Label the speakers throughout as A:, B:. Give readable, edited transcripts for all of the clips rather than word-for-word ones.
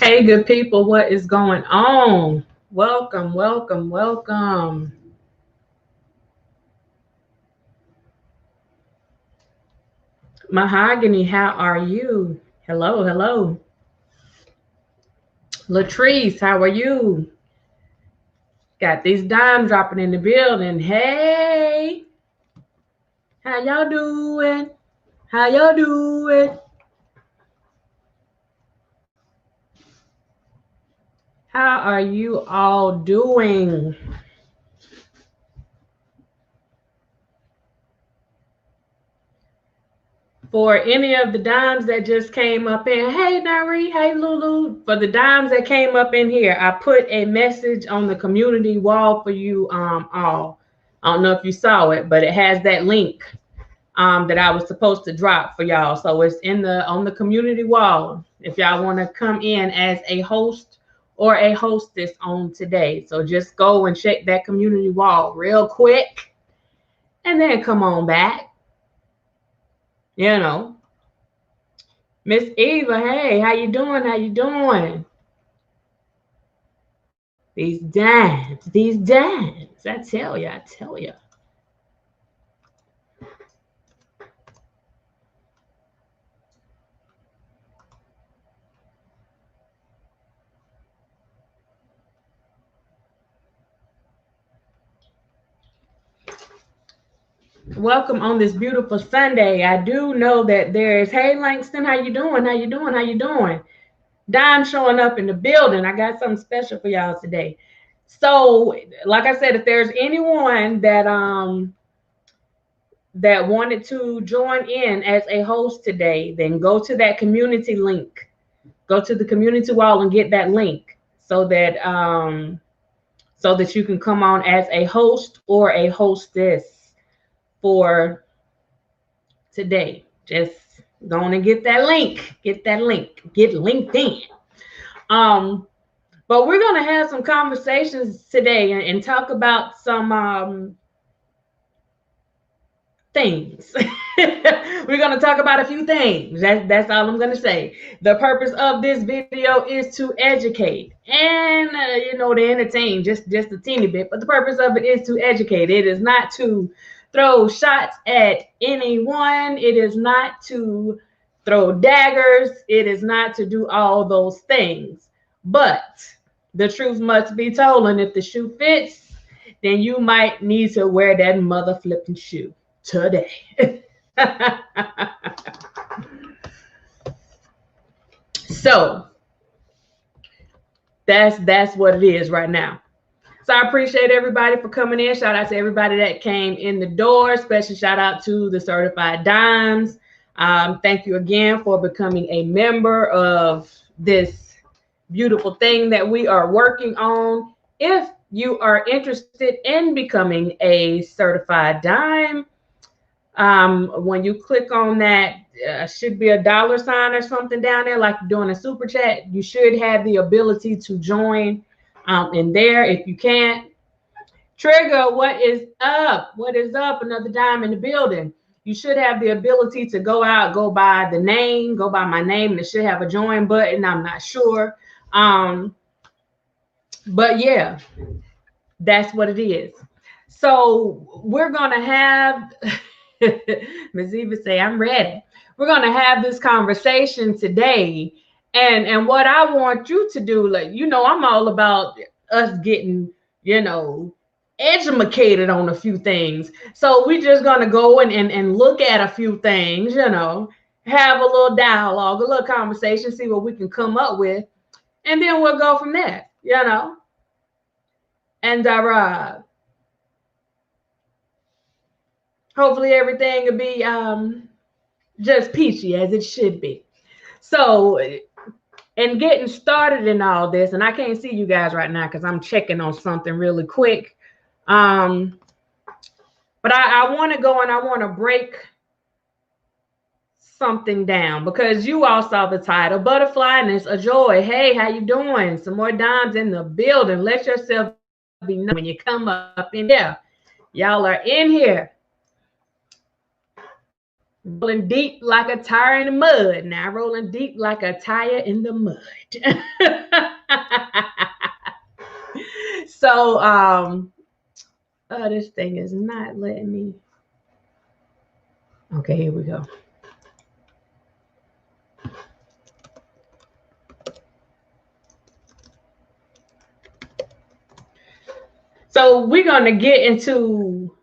A: Hey, good people, what is going on? Welcome, welcome, welcome. Mahogany, how are you? Hello, hello. Latrice, how are you? Got these dimes dropping in the building. Hey, how y'all doing? How y'all doing? How are you all doing? For any of the dimes that just came up in, hey Nari, hey Lulu, for the dimes that came up in here, I put a message on the community wall for you all. I don't know if you saw it, but it has that link that I was supposed to drop for y'all. So it's on the community wall if y'all want to come in as a host or a hostess on today. So just go and check that community wall real quick and then come on back. You know, Miss Eva, hey, how you doing? How you doing? These dimes. I tell you, I tell you. Welcome on this beautiful Sunday. I do know that there's, hey Langston, how you doing? How you doing? How you doing? Dime showing up in the building. I got something special for y'all today. So, like I said, if there's anyone that wanted to join in as a host today, then go to that community link. Go to the community wall and get that link so that you can come on as a host or a hostess for today. Just go on and get that link. Get that link. Get linked in. But we're gonna have some conversations today and talk about some things. We're going to talk about a few things. That's all I'm going to say. The purpose of this video is to educate and to entertain just a teeny bit, but the purpose of it is to educate. It is not to throw shots at anyone. It is not to throw daggers. It is not to do all those things. But the truth must be told, and if the shoe fits, then you might need to wear that mother flipping shoe today. So that's what it is right now. So I appreciate everybody for coming in. Shout out to everybody that came in the door. Special shout out to the Certified Dimes. Thank you again for becoming a member of this beautiful thing that we are working on. If you are interested in becoming a certified dime, when you click on that, should be a dollar sign or something down there, like you're doing a super chat. You should have the ability to join in there. If you can't, Trigger, what is up? What is up? Another dime in the building. You should have the ability to go out, go by the name, go by my name, and it should have a join button. I'm not sure. But yeah, that's what it is. So we're gonna have Ms. Eva say, I'm ready. We're gonna have this conversation today. And what I want you to do, like, I'm all about us getting, educated on a few things. So we're just gonna go and look at a few things, have a little dialogue, a little conversation, see what we can come up with, and then we'll go from there, And hopefully everything will be just peachy as it should be. So, and getting started in all this, and I can't see you guys right now because I'm checking on something really quick. But I want to go and I want to break something down because you all saw the title, Butterflyness, a Joy. Hey, how you doing? Some more dimes in the building. Let yourself be known when you come up in there. Y'all are in here. Rolling deep like a tire in the mud. Now rolling deep like a tire in the mud. So this thing is not letting me. Okay, here we go. So we're going to get into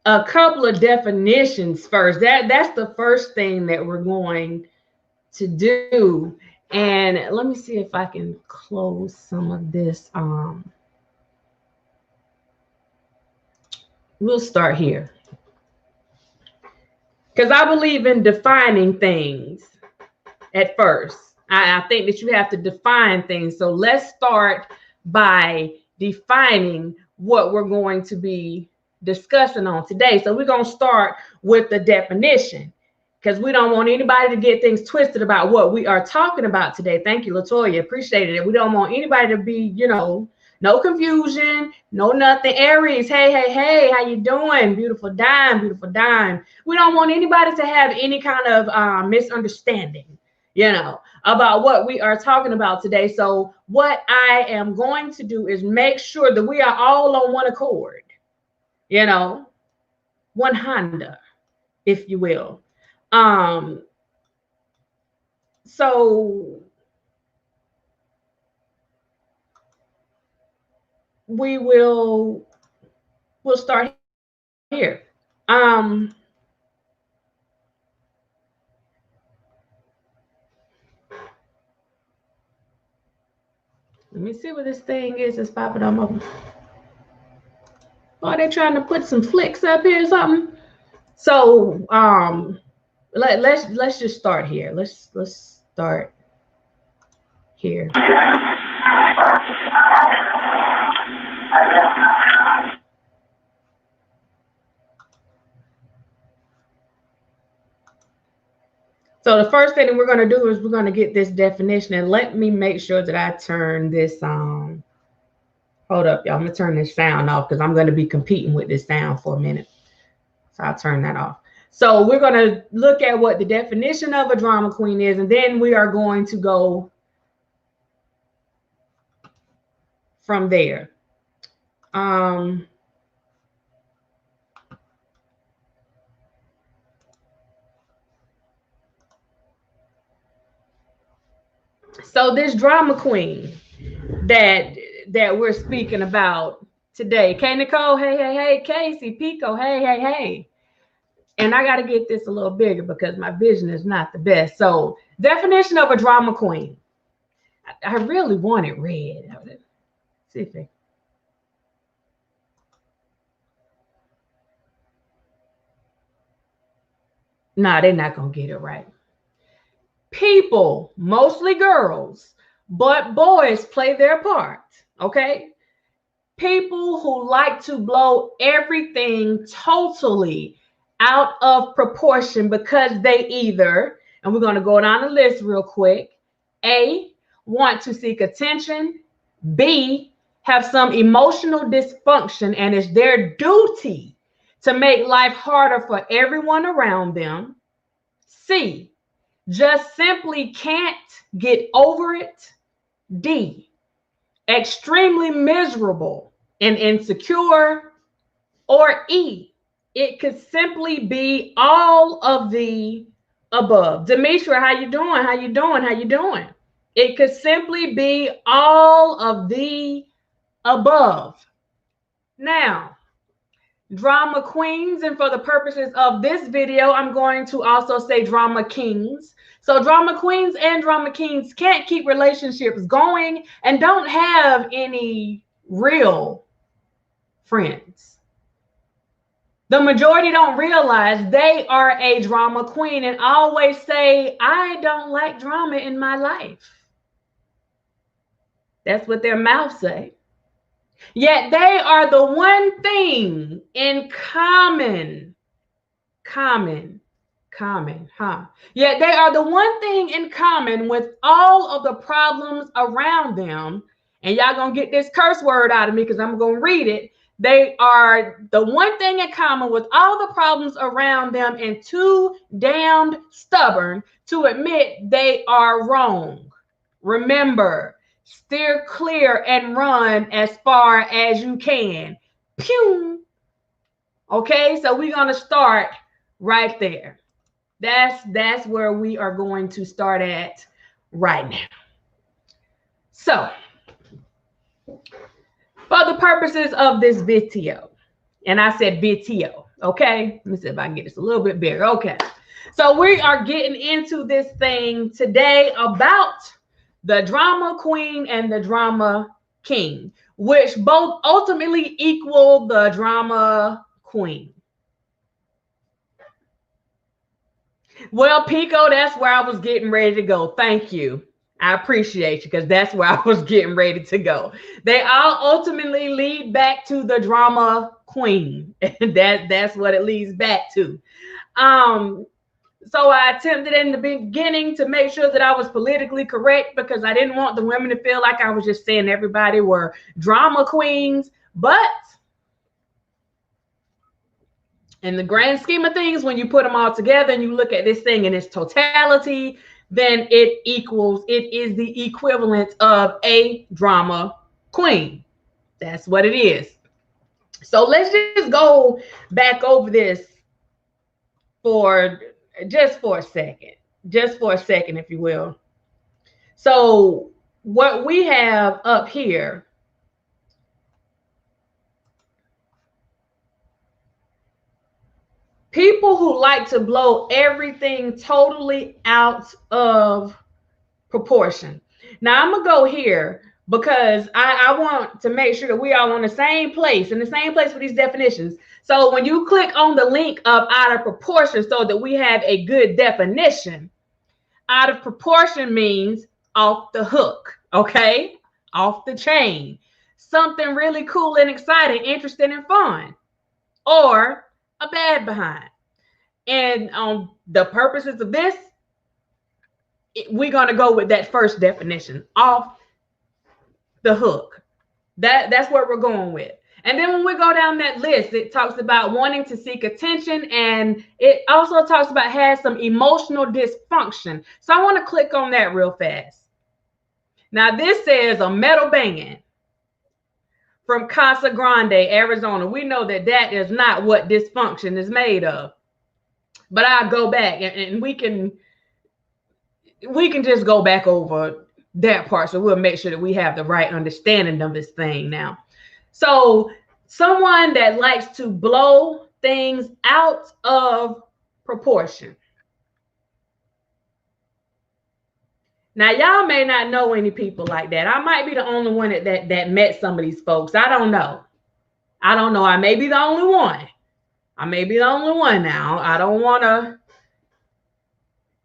A: a couple of definitions first. That's the first thing that we're going to do. And let me see if I can close some of this. We'll start here, because I believe in defining things at first. I think that you have to define things. So let's start by defining what we're going to be discussing on today. So we're going to start with the definition, because we don't want anybody to get things twisted about what we are talking about today. Thank you, Latoya. Appreciate it. We don't want anybody to be, no confusion, no nothing. Aries, hey, how you doing? Beautiful dime, beautiful dime. We don't want anybody to have any kind of misunderstanding, about what we are talking about today. So what I am going to do is make sure that we are all on one accord, one Honda, if you will. So we'll start here. Let me see what this thing is that's popping on my. Are they trying to put some flicks up here or something? So let's just start here. Let's start here. So the first thing that we're going to do is we're going to get this definition, and let me make sure that I turn this on. Hold up, y'all. I'm going to turn this sound off because I'm going to be competing with this sound for a minute. So I'll turn that off. So we're going to look at what the definition of a drama queen is, and then we are going to go from there. So this drama queen that we're speaking about today, K Nicole, hey, Casey, Pico, hey. And I got to get this a little bigger because my vision is not the best. So definition of a drama queen. I really want it red. Let's see if they. Nah, they're not going to get it right. People, mostly girls, but boys play their part, okay? People who like to blow everything totally out of proportion because they either, and we're going to go down the list real quick, A, want to seek attention, B, have some emotional dysfunction and it's their duty to make life harder for everyone around them, C, just simply can't get over it, D, extremely miserable and insecure, or E, it could simply be all of the above. Demetra, how you doing? How you doing? It could simply be all of the above. Now, drama queens, and for the purposes of this video, I'm going to also say drama kings. So drama queens and drama kings can't keep relationships going and don't have any real friends. The majority don't realize they are a drama queen and always say, I don't like drama in my life. That's what their mouths say. Yet they are the one thing in common. Yet they are the one thing in common with all of the problems around them. And y'all gonna get this curse word out of me because I'm gonna read it. They are the one thing in common with all the problems around them and too damned stubborn to admit they are wrong. Remember, steer clear and run as far as you can. Pew! Okay, so we're going to start right there. That's where we are going to start at right now. So, for the purposes of this video, and I said video, okay? Let me see if I can get this a little bit bigger. Okay, so we are getting into this thing today about the drama queen and the drama king, which both ultimately equal the drama queen. Well, Pico, that's where I was getting ready to go. Thank you. I appreciate you, because that's where I was getting ready to go. They all ultimately lead back to the drama queen. That's what it leads back to. So I attempted in the beginning to make sure that I was politically correct, because I didn't want the women to feel like I was just saying everybody were drama queens. But in the grand scheme of things, when you put them all together and you look at this thing in its totality, then it is the equivalent of a drama queen. That's what it is. So let's just go back over this for just for a second, if you will. So what we have up here, people who like to blow everything totally out of proportion. Now I'm gonna go here because I want to make sure that we are on the same place, in the same place for these definitions. So when you click on the link of out of proportion, so that we have a good definition, out of proportion means off the hook, okay? Off the chain. Something really cool and exciting, interesting and fun, or a bad behind. And on the purposes of this, we're going to go with that first definition, off the hook. That's what we're going with. And then when we go down that list, it talks about wanting to seek attention, and it also talks about has some emotional dysfunction. So I want to click on that real fast. Now this says a metal band from Casa Grande, Arizona. We know that that is not what dysfunction is made of. But I'll go back and we can just go back over that part, so we'll make sure that we have the right understanding of this thing now. So someone that likes to blow things out of proportion. Now, y'all may not know any people like that. I might be the only one that met some of these folks. I don't know. I may be the only one. Now. I don't want to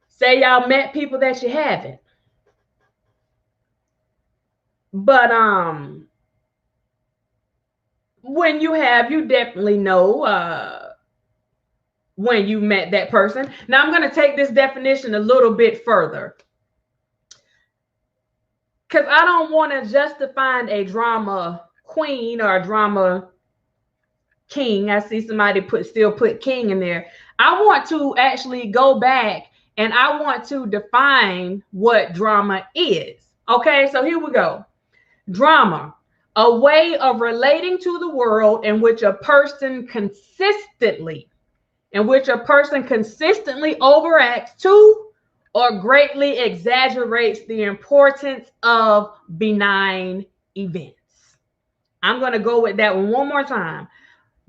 A: say y'all met people that you haven't. But when you have, you definitely know when you met that person. Now I'm going to take this definition a little bit further, because I don't want to just define a drama queen or a drama king. I see somebody still put king in there. I want to actually go back and I want to define what drama is. Okay, so here we go. Drama, a way of relating to the world in which a person consistently overacts to or greatly exaggerates the importance of benign events. I'm going to go with that one more time.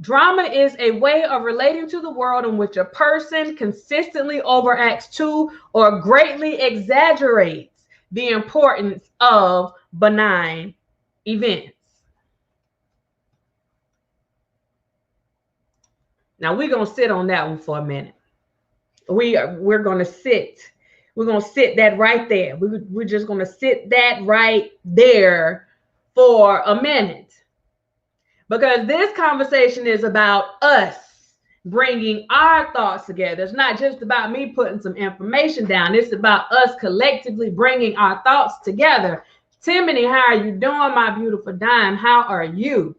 A: Drama is a way of relating to the world in which a person consistently overacts to or greatly exaggerates the importance of benign events. Now we're going to sit on that one for a minute. We're going to sit that right there. We're just going to sit that right there for a minute, because this conversation is about us bringing our thoughts together. It's not just about me putting some information down. It's about us collectively bringing our thoughts together. Timothy, how are you doing, my beautiful dime? How are you?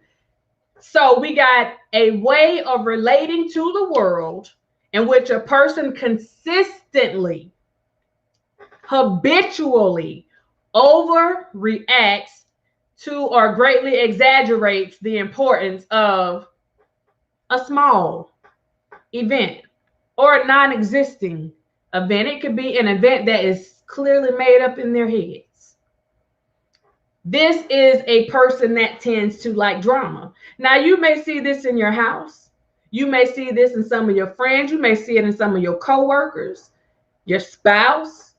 A: So we got a way of relating to the world in which a person consistently, habitually overreacts to or greatly exaggerates the importance of a small event or a non-existing event. It could be an event that is clearly made up in their heads. This is a person that tends to like drama. Now, you may see this in your house. You may see this in some of your friends. You may see it in some of your coworkers, your spouse,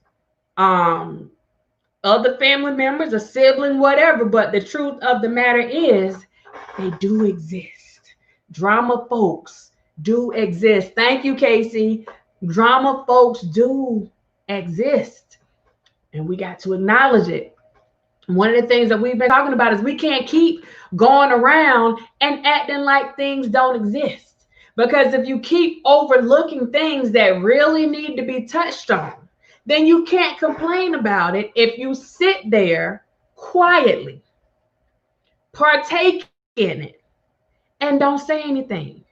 A: other family members, a sibling, whatever. But the truth of the matter is, they do exist. Drama folks do exist. Thank you, Casey. Drama folks do exist, and we got to acknowledge it. One of the things that we've been talking about is we can't keep going around and acting like things don't exist. Because if you keep overlooking things that really need to be touched on, then you can't complain about it if you sit there quietly, partake in it, and don't say anything.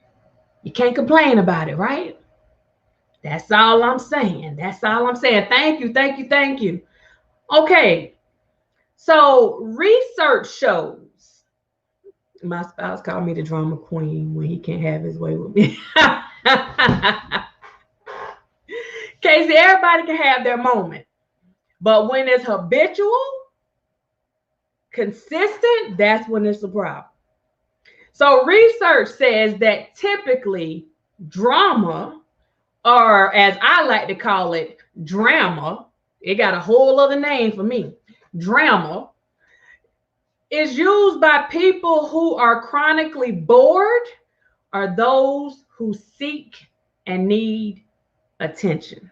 A: You can't complain about it, right? That's all I'm saying. That's all I'm saying. Thank you, thank you, thank you. Okay. So research shows, my spouse called me the drama queen when he can't have his way with me. Casey, everybody can have their moment. But when it's habitual, consistent, that's when it's a problem. So research says that typically drama, or as I like to call it, drama, it got a whole other name for me. Drama is used by people who are chronically bored or those who seek and need attention.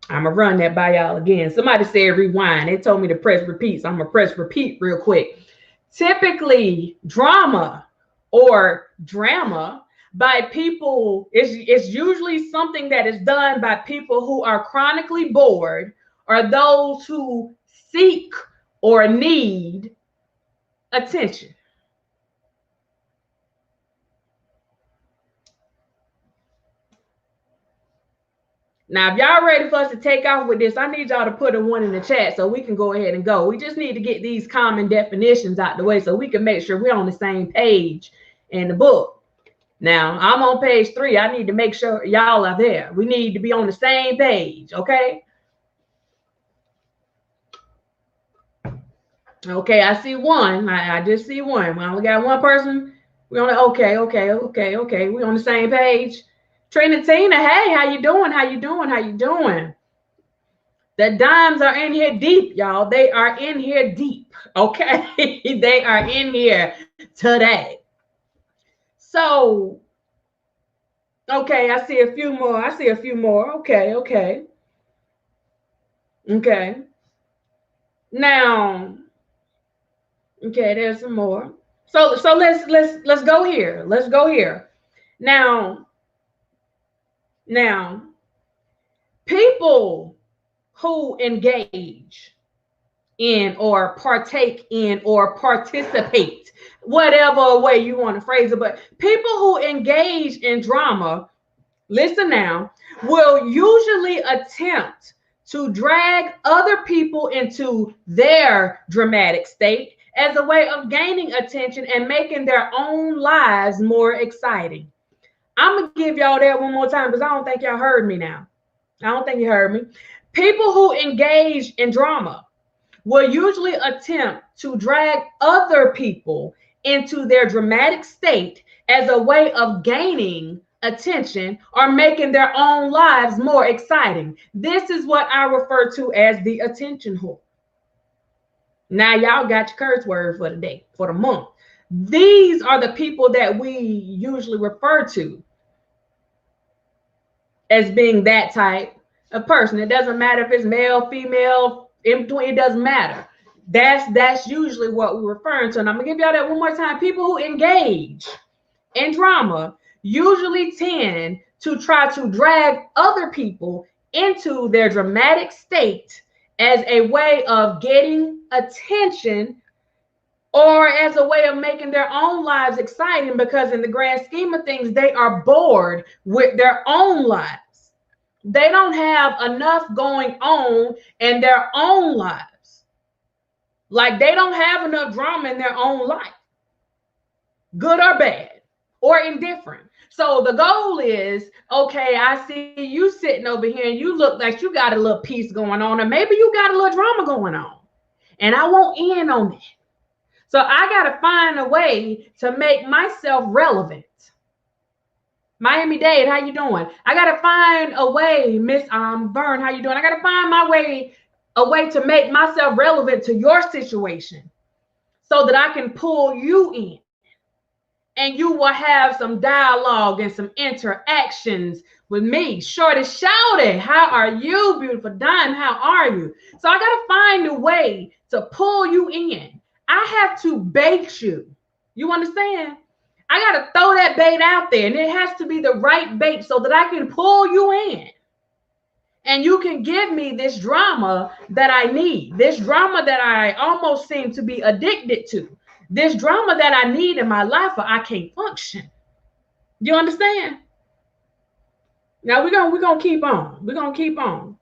A: I'm going to run that by y'all again. Somebody said rewind. They told me to press repeat, so I'm going to press repeat real quick. Typically, drama or drama by people is usually something that is done by people who are chronically bored or those who seek or need attention. Now, if y'all ready for us to take off with this, I need y'all to put a 1 in the chat so we can go ahead and go. We just need to get these common definitions out the way so we can make sure we're on the same page in the book. Now, I'm on page 3. I need to make sure y'all are there. We need to be on the same page, okay? Okay, I see one. I just see one. We only got one person. We only okay. We on the same page. Trinatina, hey, how you doing? How you doing? How you doing? The dimes are in here deep, y'all. They are in here deep. Okay, they are in here today. So, okay, I see a few more. Okay. Now, okay, there's some more. So let's go here. Let's go here. Now, people who engage in or partake in or participate, whatever way you want to phrase it, but people who engage in drama, listen now, will usually attempt to drag other people into their dramatic state as a way of gaining attention and making their own lives more exciting. I'm going to give y'all that one more time because I don't think y'all heard me now. I don't think you heard me. People who engage in drama will usually attempt to drag other people into their dramatic state as a way of gaining attention or making their own lives more exciting. This is what I refer to as the attention whore. Now y'all got your curse word for the day, for the month. These are the people that we usually refer to as being that type of person. It doesn't matter if it's male, female, in between, it doesn't matter. That's usually what we're referring to. And I'm gonna give y'all that one more time. People who engage in drama usually tend to try to drag other people into their dramatic state as a way of getting attention or as a way of making their own lives exciting, because in the grand scheme of things, they are bored with their own lives. They don't have enough going on in their own lives. Like they don't have enough drama in their own life, good or bad or indifferent. So the goal is, okay, I see you sitting over here and you look like you got a little piece going on, or maybe you got a little drama going on, and I won't end on that. So I got to find a way to make myself relevant. Miami Dade, how you doing? I got to find a way, Miss Byrne, how you doing? I got to find a way to make myself relevant to your situation so that I can pull you in. And you will have some dialogue and some interactions with me. Shorty Shouty, how are you? Beautiful Don, how are you? So I got to find a way to pull you in. I have to bait you. You understand? I got to throw that bait out there, and it has to be the right bait so that I can pull you in. And you can give me this drama that I need, this drama that I almost seem to be addicted to, this drama that I need in my life or I can't function. You understand? Now we're gonna keep on. We're gonna keep on.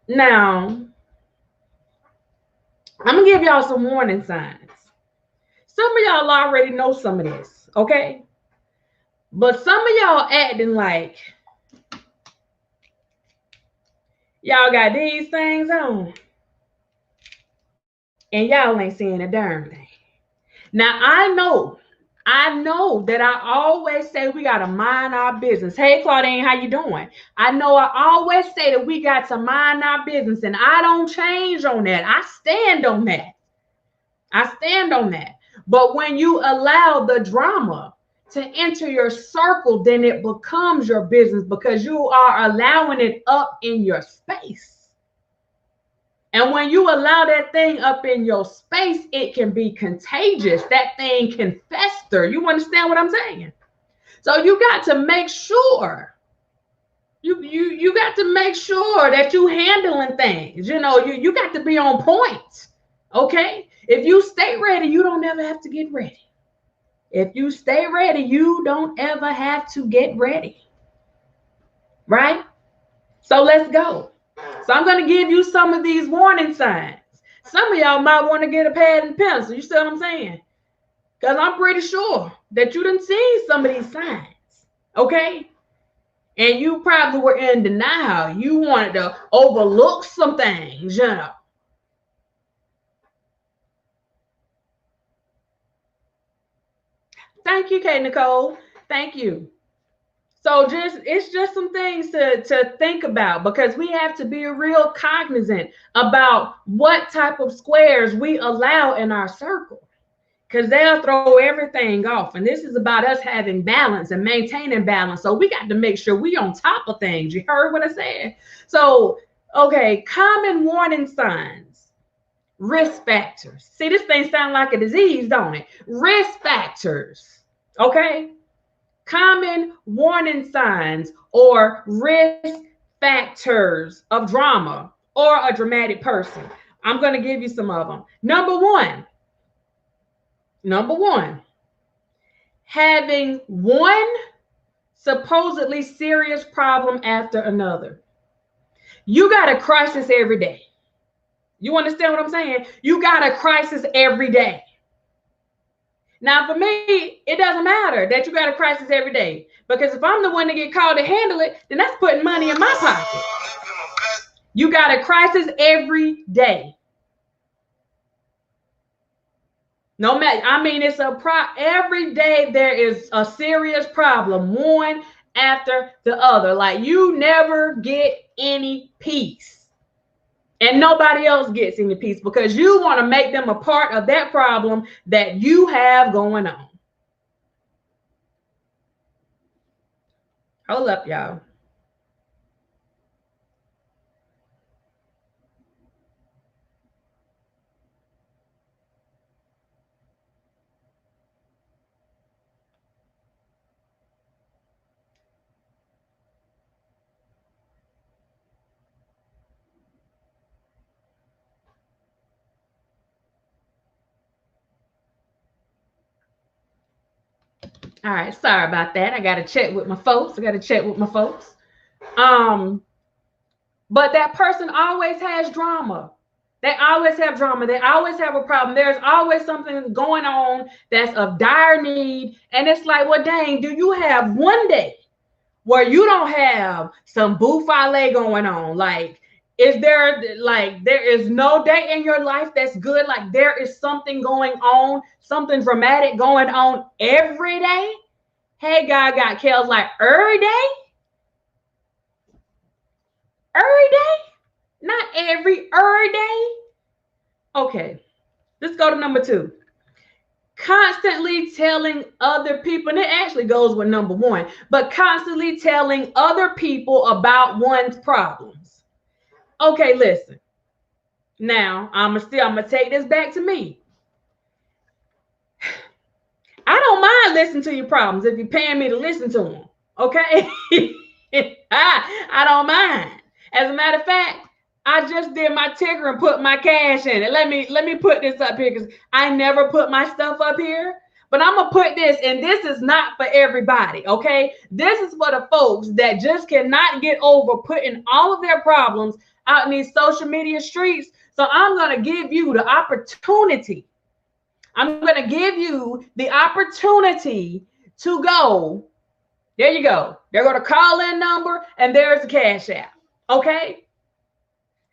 A: Now, I'm gonna give y'all some warning signs. Some of y'all already know some of this, okay? But some of y'all acting like y'all got these things on and y'all ain't seeing a darn thing. Now I know that I always say we got to mind our business. Hey, Claudine, how you doing? I know I always say that we got to mind our business, and I don't change on that. I stand on that. But when you allow the drama to enter your circle, then it becomes your business because you are allowing it up in your space. And when you allow that thing up in your space, it can be contagious. That thing can fester. You understand what I'm saying? So you got to make sure you got to make sure that you handling things. You know, you got to be on point. Okay? If you stay ready, you don't ever have to get ready. If you stay ready, you don't ever have to get ready. Right? So let's go. So I'm going to give you some of these warning signs. Some of y'all might want to get a pad and pencil. You see what I'm saying? Because I'm pretty sure that you didn't see some of these signs. Okay? And you probably were in denial. You wanted to overlook some things, you know. Thank you, Kay Nicole. Thank you. So it's just some things to think about, because we have to be real cognizant about what type of squares we allow in our circle, because they'll throw everything off. And this is about us having balance and maintaining balance. So we got to make sure we on top of things. You heard what I said? So, okay, common warning signs, risk factors. See, this thing sounds like a disease, don't it? Risk factors, okay? Common warning signs or risk factors of drama or a dramatic person. I'm going to give you some of them. Number one, having one supposedly serious problem after another. You got a crisis every day. You understand what I'm saying? You got a crisis every day. Now, for me, it doesn't matter that you got a crisis every day, because if I'm the one to get called to handle it, then that's putting money in my pocket. You got a crisis every day. No matter, I mean, it's every day there is a serious problem, one after the other. Like you never get any peace. And nobody else gets any peace because you want to make them a part of that problem that you have going on. Hold up, y'all. All right, sorry about that. I got to check with my folks. But that person always has drama. They always have drama. They always have a problem. There's always something going on that's of dire need. And it's like, well, dang, do you have one day where you don't have some buffale going on? Like, there is no day in your life that's good? Like, there is something going on, something dramatic going on every day? Hey, God got Kel's like, every day? Every day? Not every day. Okay, let's go to number 2. Constantly telling other people, and it actually goes with number 1, but constantly telling other people about one's problems. Okay, listen. Now, I'm gonna take this back to me. I don't mind listening to your problems if you're paying me to listen to them. Okay? I don't mind. As a matter of fact, I just did my ticker and put my cash in it. Let me put this up here because I never put my stuff up here. But I'm going to put this, and this is not for everybody, okay? This is for the folks that just cannot get over putting all of their problems out in these social media streets. So I'm going to give you the opportunity. I'm going to give you the opportunity to go. There you go. They're going to call in number, and there's the cash app, okay?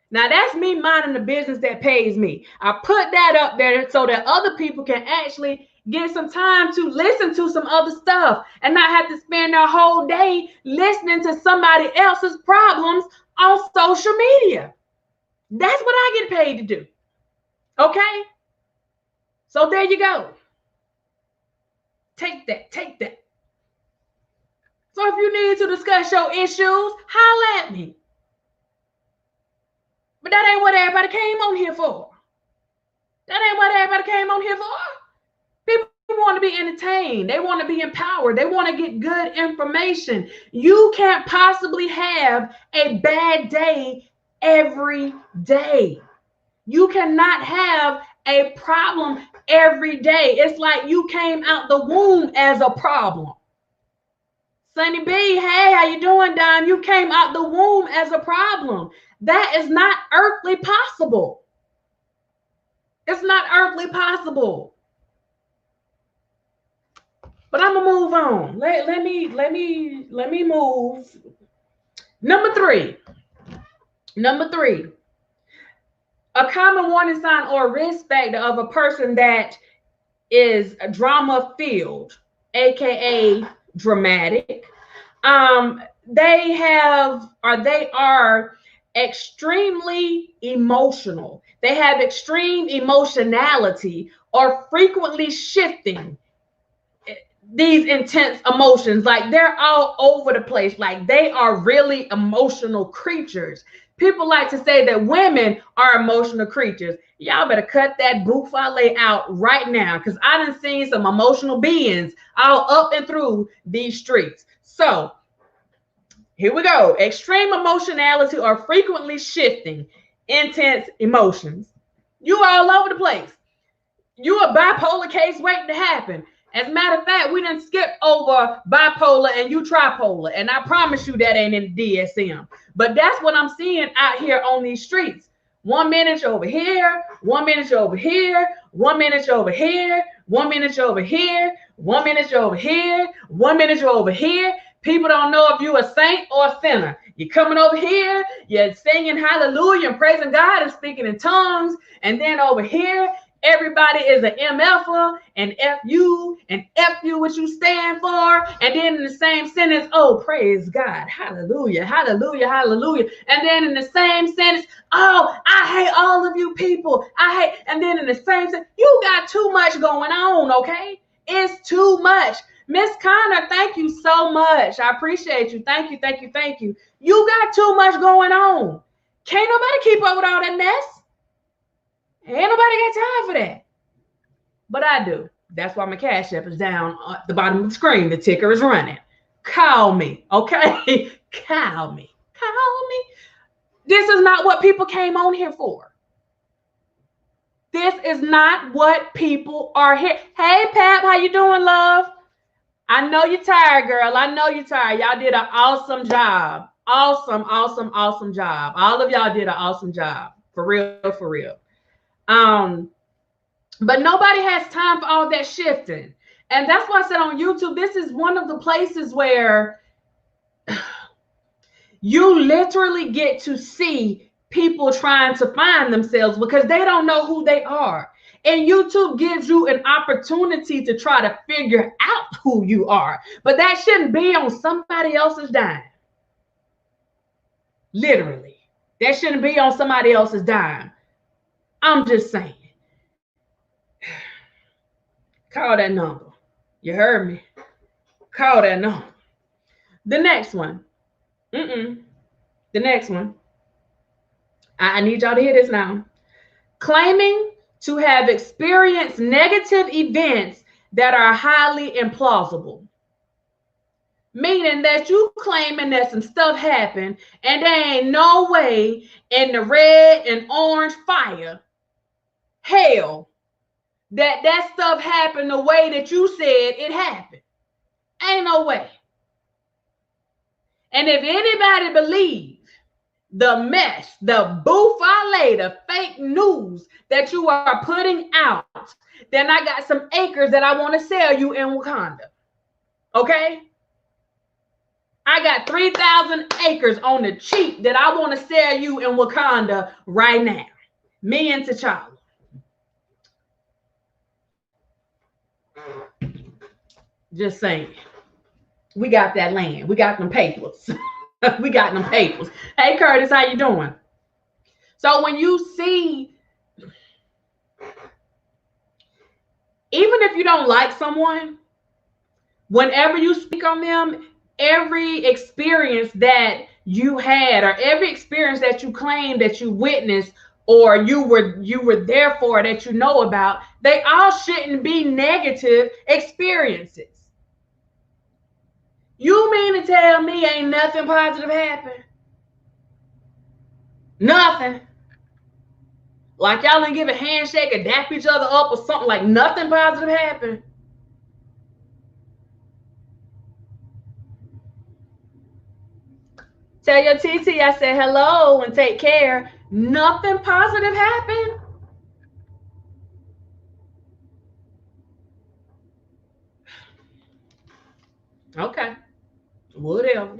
A: Now, that's me minding the business that pays me. I put that up there so that other people can actually get some time to listen to some other stuff and not have to spend their whole day listening to somebody else's problems on social media. That's what I get paid to do. Okay? So there you go. Take that. So if you need to discuss your issues, holla at me. But that ain't what everybody came on here for. People want to be entertained. They want to be empowered. They want to get good information. You can't possibly have a bad day every day. You cannot have a problem every day. It's like you came out the womb as a problem. Sunny B, hey, how you doing, Dime? You came out the womb as a problem. That is not earthly possible. It's not earthly possible. But I'm gonna move on. Let me move. Number three. A common warning sign or risk factor of a person that is drama filled, aka dramatic. They are extremely emotional. They have extreme emotionality or frequently shifting these intense emotions. Like they're all over the place. Like they are really emotional creatures. People like to say that women are emotional creatures. Y'all better cut that buffale out right now because I done seen some emotional beings all up and through these streets. So here we go. Extreme emotionality or frequently shifting intense emotions. You all over the place. You a bipolar case waiting to happen. As a matter of fact, we done skipped over bipolar and you tripolar. And I promise you that ain't in the DSM. But that's what I'm seeing out here on these streets. 1 minute over here, 1 minute over here, 1 minute over here, 1 minute over here, 1 minute over here, 1 minute over here. People don't know if you're a saint or a sinner. You're coming over here, you're singing hallelujah and praising God and speaking in tongues. And then over here, everybody is an MFer and F you what you stand for. And then in the same sentence, oh, praise God, hallelujah, hallelujah, hallelujah. And then in the same sentence, oh, I hate all of you people. And then in the same sentence, you got too much going on, okay? It's too much. Miss Connor, thank you so much. I appreciate you. Thank you. You got too much going on. Can't nobody keep up with all that mess. Ain't nobody got time for that. But I do. That's why my cash app is down at the bottom of the screen. The ticker is running. Call me, okay? Call me. This is not what people came on here for. This is not what people are here. Hey, Pap, how you doing, love? I know you're tired, girl. I know you're tired. Y'all did an awesome job. Awesome, awesome, awesome job. All of y'all did an awesome job. For real, for real. But nobody has time for all that shifting. And that's why I said on YouTube, this is one of the places where you literally get to see people trying to find themselves because they don't know who they are. And YouTube gives you an opportunity to try to figure out who you are. But that shouldn't be on somebody else's dime. Literally. That shouldn't be on somebody else's dime. I'm just saying. Call that number. You heard me. Call that number. The next one. The next one. I need y'all to hear this now. Claiming to have experienced negative events that are highly implausible. Meaning that you claiming that some stuff happened and there ain't no way in the red and orange fire, hell, that stuff happened the way that you said it happened. Ain't no way. And if anybody believes the mess, the buffale, the fake news that you are putting out, then I got some acres that I want to sell you in Wakanda. Okay? I got 3,000 acres on the cheap that I want to sell you in Wakanda right now. Me and T'Challa. Just saying. We got that land. We got them papers. We got them papers. Hey, Curtis, how you doing? So when you see, even if you don't like someone, whenever you speak on them, every experience that you had or every experience that you claim that you witnessed or you were there for that you know about, they all shouldn't be negative experiences. You mean to tell me ain't nothing positive happened? Nothing. Like y'all didn't give a handshake or dap each other up or something, like nothing positive happened? Tell your TT I said hello and take care. Nothing positive happened? Okay. Whatever.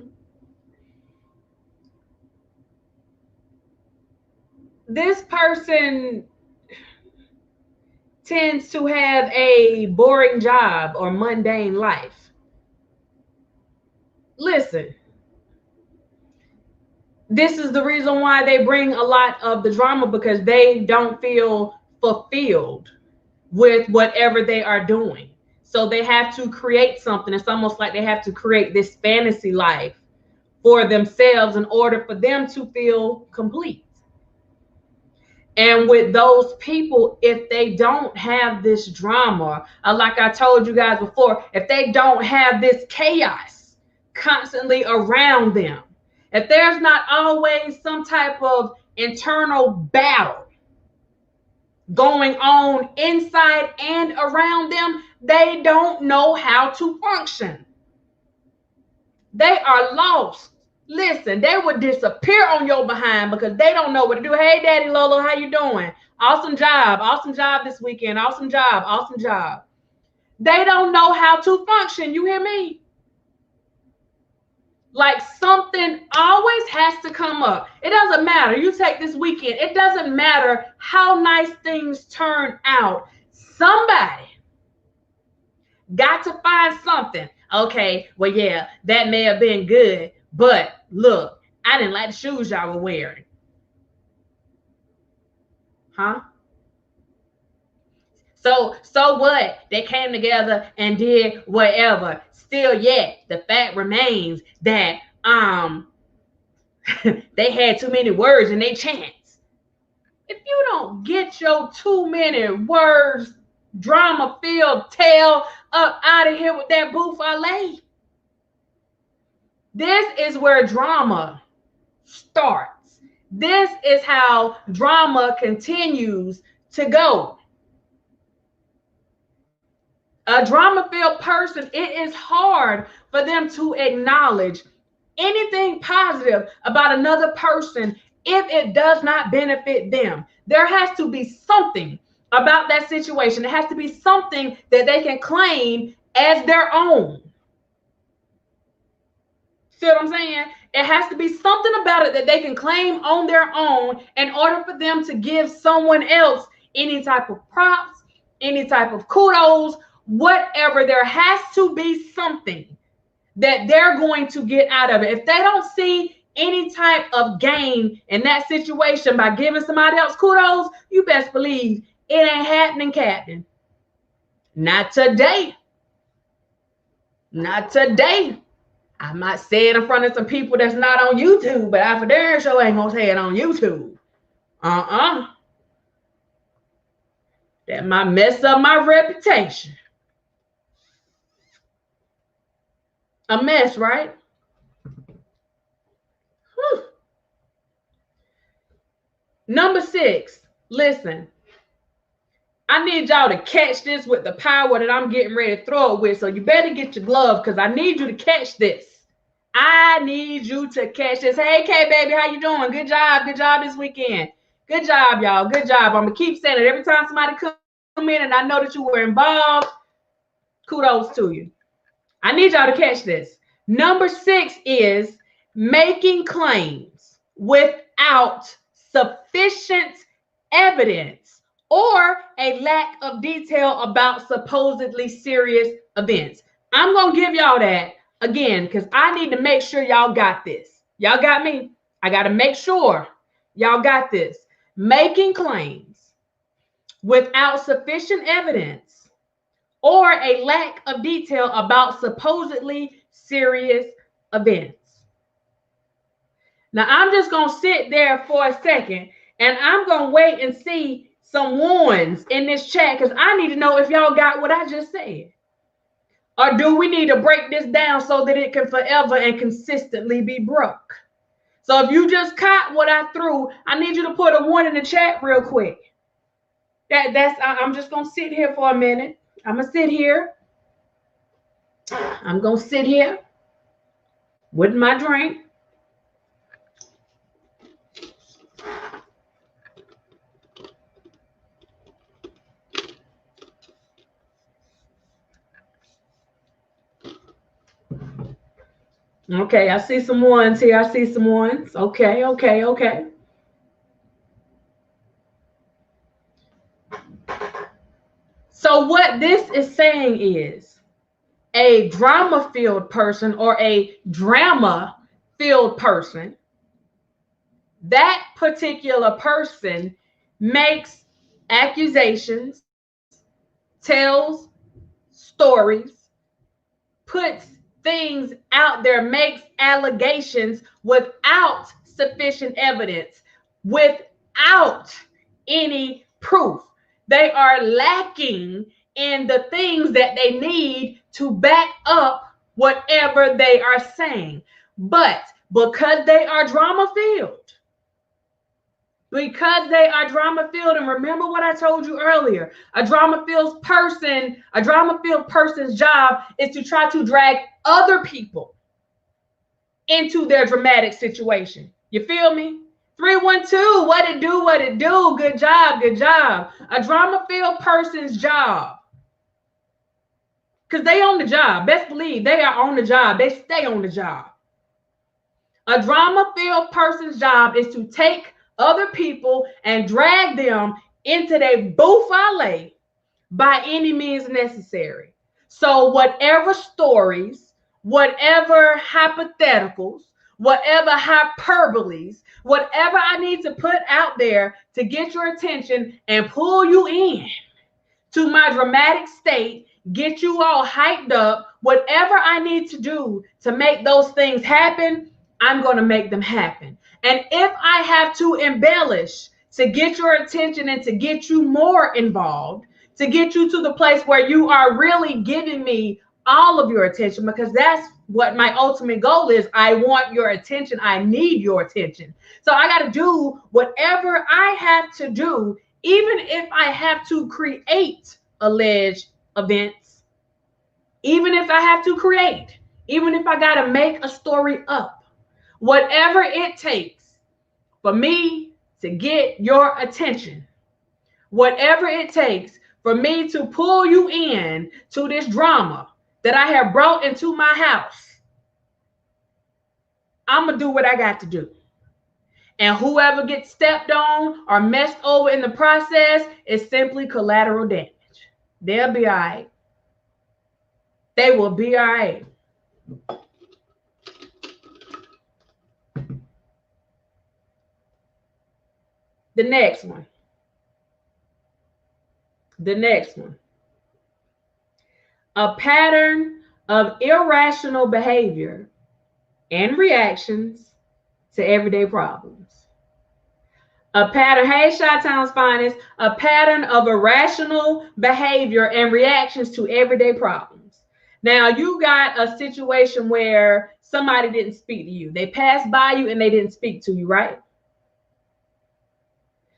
A: This person tends to have a boring job or mundane life. Listen, this is the reason why they bring a lot of the drama, because they don't feel fulfilled with whatever they are doing. So they have to create something. It's almost like they have to create this fantasy life for themselves in order for them to feel complete. And with those people, if they don't have this drama, like I told you guys before, if they don't have this chaos constantly around them, if there's not always some type of internal battle going on inside and around them, they don't know how to function. They are lost. Listen, they would disappear on your behind because they don't know what to do. Hey, Daddy Lolo, how you doing? Awesome job this weekend. Awesome job. They don't know how to function. You hear me? Like something always has to come up. It doesn't matter. You take this weekend. It doesn't matter how nice things turn out. Somebody got to find something. Okay, well, yeah, that may have been good, but look, I didn't like the shoes y'all were wearing. Huh? So what? They came together and did whatever. Still yet, the fact remains that they had too many words in their chants. If you don't get your too many words, drama-filled tale up out of here with that buffale. This is where drama starts. This is how drama continues to go. A drama-filled person, it is hard for them to acknowledge anything positive about another person if it does not benefit them. There has to be something about that situation. It has to be something that they can claim as their own. See what I'm saying? It has to be something about it that they can claim on their own in order for them to give someone else any type of props, any type of kudos, whatever. There has to be something that they're going to get out of it. If they don't see any type of gain in that situation by giving somebody else kudos, you best believe it ain't happening, Captain. Not today. Not today. I might say it in front of some people that's not on YouTube, but I for damn sure ain't gonna say it on YouTube. That might mess up my reputation. A mess, right? Whew. Number 6, listen. I need y'all to catch this with the power that I'm getting ready to throw it with. So you better get your glove because I need you to catch this. I need you to catch this. Hey, K baby, how you doing? Good job. Good job this weekend. Good job, y'all. Good job. I'm going to keep saying it every time somebody come in and I know that you were involved. Kudos to you. I need y'all to catch this. Number 6 is making claims without sufficient evidence or a lack of detail about supposedly serious events. I'm going to give y'all that again because I need to make sure y'all got this. Y'all got me? I got to make sure y'all got this. Making claims without sufficient evidence or a lack of detail about supposedly serious events. Now, I'm just going to sit there for a second and I'm going to wait and see some ones in this chat because I need to know if y'all got what I just said. Or do we need to break this down so that it can forever and consistently be broke? So if you just caught what I threw, I need you to put a 1 in the chat real quick. I'm just going to sit here for a minute. I'm going to sit here. I'm going to sit here with my drink. Okay, I see some ones here. I see some ones. Okay. So what this is saying is a drama-filled person or a drama-filled person, that particular person makes accusations, tells stories, puts things out there, makes allegations without sufficient evidence, without any proof. They are lacking in the things that they need to back up whatever they are saying. But because they are drama-filled, and remember what I told you earlier, a drama-filled person's job is to try to drag other people into their dramatic situation. You feel me? 312, what it do? Good job. A drama-filled person's job, because they on the job. Best believe they are on the job. They stay on the job. A drama-filled person's job is to take other people and drag them into their buffet by any means necessary. So whatever stories, whatever hypotheticals, whatever hyperboles, whatever I need to put out there to get your attention and pull you in to my dramatic state, get you all hyped up, whatever I need to do to make those things happen, I'm going to make them happen. And if I have to embellish to get your attention and to get you more involved, to get you to the place where you are really giving me all of your attention, because that's what my ultimate goal is. I want your attention. I need your attention. So I got to do whatever I have to do, even if I have to create alleged events, even if I have to create, even if I got to make a story up, whatever it takes for me to get your attention, whatever it takes for me to pull you in to this drama that I have brought into my house, I'm going to do what I got to do. And whoever gets stepped on or messed over in the process is simply collateral damage. They'll be all right. They will be all right. The next one. A pattern of irrational behavior and reactions to everyday problems. A pattern, hey, Chi-Town's finest, a pattern of irrational behavior and reactions to everyday problems. Now, you got a situation where somebody didn't speak to you. They passed by you and they didn't speak to you, right?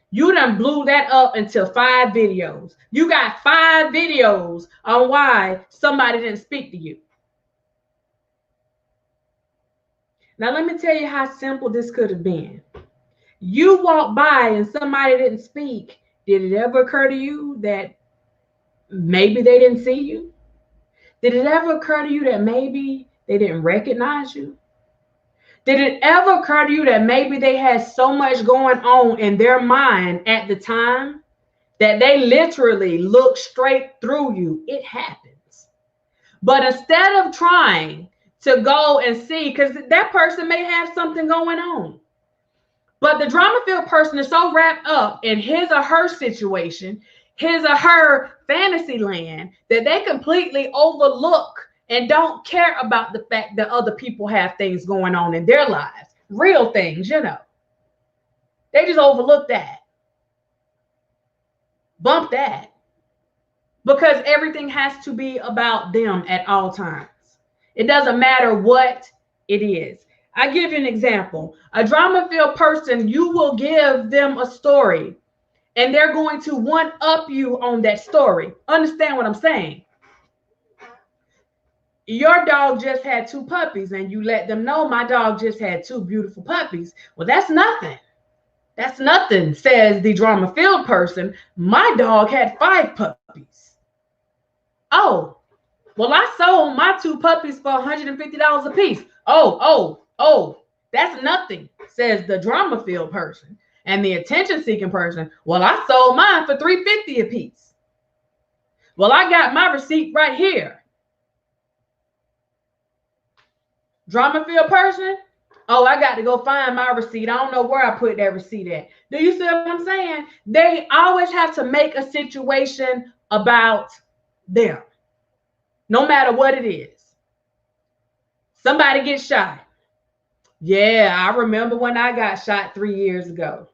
A: You done blew that up into 5 videos. You got 5 videos on why somebody didn't speak to you. Now, let me tell you how simple this could have been. You walked by and somebody didn't speak. Did it ever occur to you that maybe they didn't see you? Did it ever occur to you that maybe they didn't recognize you? Did it ever occur to you that maybe they had so much going on in their mind at the time that they literally looked straight through you? It happens. But instead of trying to go and see, because that person may have something going on, but the drama-filled person is so wrapped up in his or her situation, his or her fantasy land, that they completely overlook and don't care about the fact that other people have things going on in their lives. Real things, you know. They just overlook that. Bump that. Because everything has to be about them at all times. It doesn't matter what it is. I give you an example. A drama-filled person, you will give them a story and they're going to one-up you on that story. Understand what I'm saying? Your dog just had 2 puppies and you let them know my dog just had 2 beautiful puppies. Well, that's nothing. That's nothing, says the drama-filled person. My dog had 5 puppies. Oh, well, I sold my 2 puppies for $150 a piece. Oh, that's nothing, says the drama-filled person. And the attention-seeking person, well, I sold mine for $350 a piece. Well, I got my receipt right here. Drama-filled person, oh, I got to go find my receipt. I don't know where I put that receipt at. Do you see what I'm saying? They always have to make a situation about them, no matter what it is. Somebody gets shot. Yeah, I remember when I got shot 3 years ago.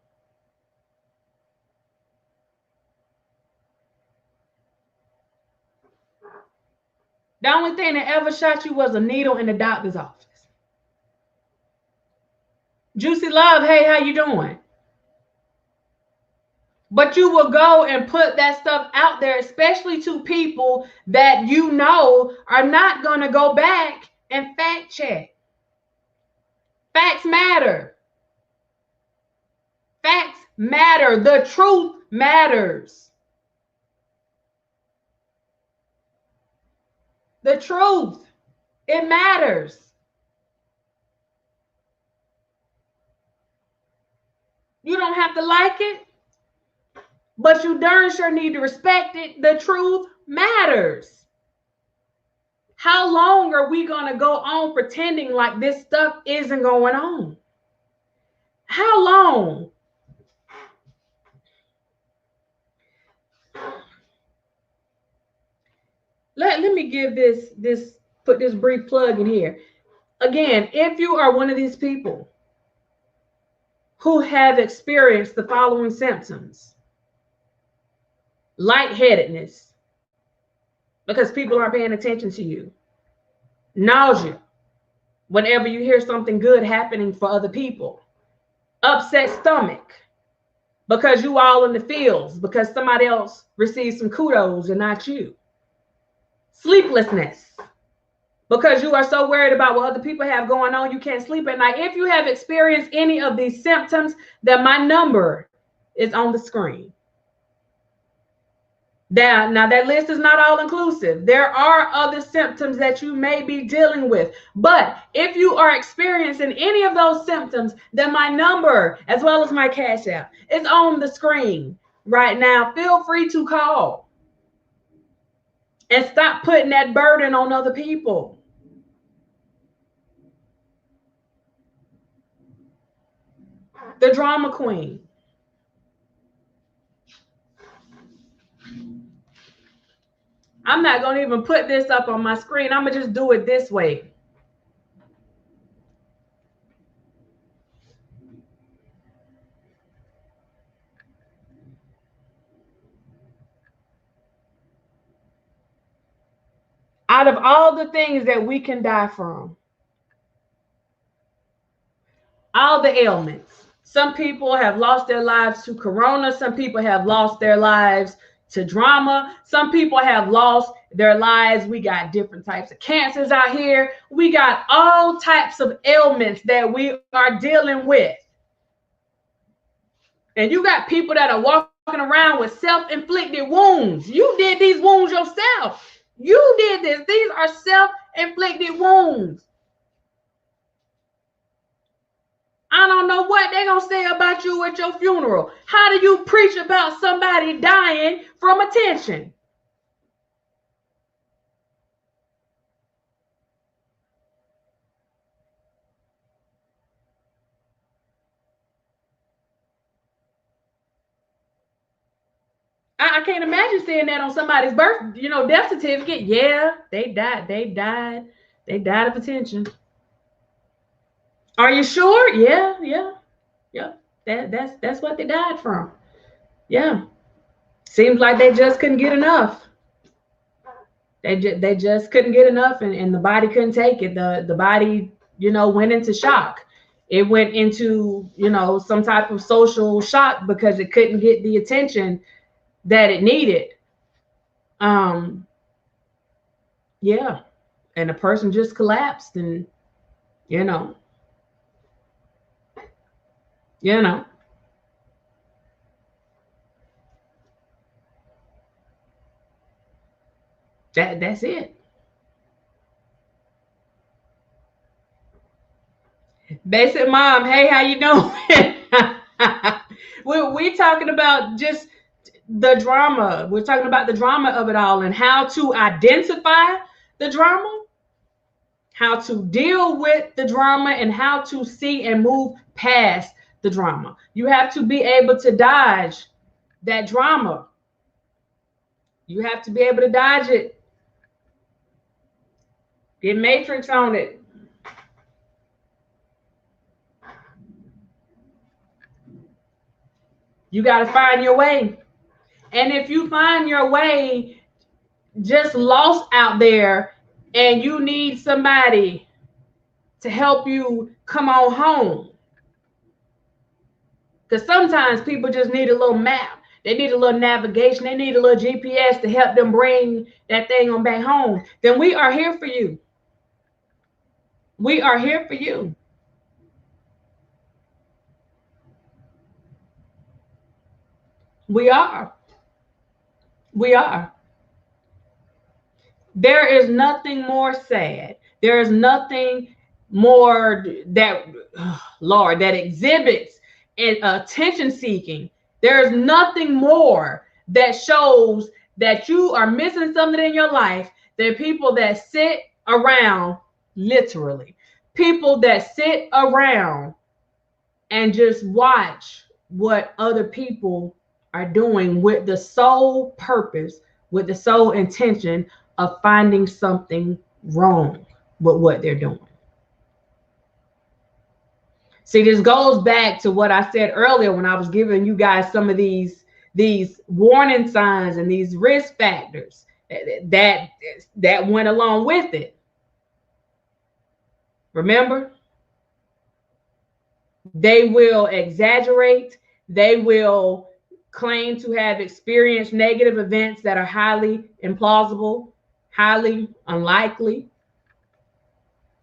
A: The only thing that ever shot you was a needle in the doctor's office. Juicy Love, hey, how you doing? But you will go and put that stuff out there, especially to people that you know are not going to go back and fact check. Facts matter. Facts matter. The truth matters. The truth, it matters. You don't have to like it, but you darn sure need to respect it. The truth matters. How long are we going to go on pretending like this stuff isn't going on? How long? Let me give put this brief plug in here. Again, if you are one of these people who have experienced the following symptoms: lightheadedness, because people aren't paying attention to you; nausea, whenever you hear something good happening for other people; upset stomach, because you all in the fields, because somebody else receives some kudos and not you; Sleeplessness, because you are so worried about what other people have going on, you can't sleep at night. If you have experienced any of these symptoms, then my number is on the screen. Now that list is not all inclusive. There are other symptoms that you may be dealing with. But if you are experiencing any of those symptoms, then my number, as well as my Cash App, is on the screen right now. Feel free to call and stop putting that burden on other people. The drama queen. I'm not going to even put this up on my screen. I'm going to just do it this way. Out of all the things that we can die from, all the ailments, some people have lost their lives to corona. Some people have lost their lives to drama. Some people have lost their lives. We got different types of cancers out here. We got all types of ailments that we are dealing with. And you got people that are walking around with self-inflicted wounds. You did these wounds yourself. You did this. These are self-inflicted wounds. I don't know what they're going to say about you at your funeral. How do you preach about somebody dying from attention? I can't imagine seeing that on somebody's birth, death certificate. Yeah, they died. They died of attention. Are you sure? Yeah. That's what they died from. Yeah. Seems like they just couldn't get enough. They just couldn't get enough, and the body couldn't take it. The body, went into shock. It went into, some type of social shock because it couldn't get the attention that it needed. Yeah. And the person just collapsed, and that's it. Basic mom, hey, how you doing? we talking about just the drama. We're talking about the drama of it all and how to identify the drama, how to deal with the drama, and how to see and move past the drama. You have to be able to dodge that drama. You have to be able to dodge it. Get Matrix on it. You got to find your way. And if you find your way just lost out there and you need somebody to help you come on home, because sometimes people just need a little map. They need a little navigation. They need a little GPS to help them bring that thing on back home. Then we are here for you. We are here for you. We are. We are. There is nothing more sad. There is nothing more that, Lord, that exhibits attention seeking. There is nothing more that shows that you are missing something in your life than people that sit around, literally, people that sit around and just watch what other people are doing with the sole purpose, with the sole intention of finding something wrong with what they're doing. See, this goes back to what I said earlier when I was giving you guys some of these warning signs and these risk factors that went along with it. Remember? They will exaggerate. They will claim to have experienced negative events that are highly implausible. highly unlikely.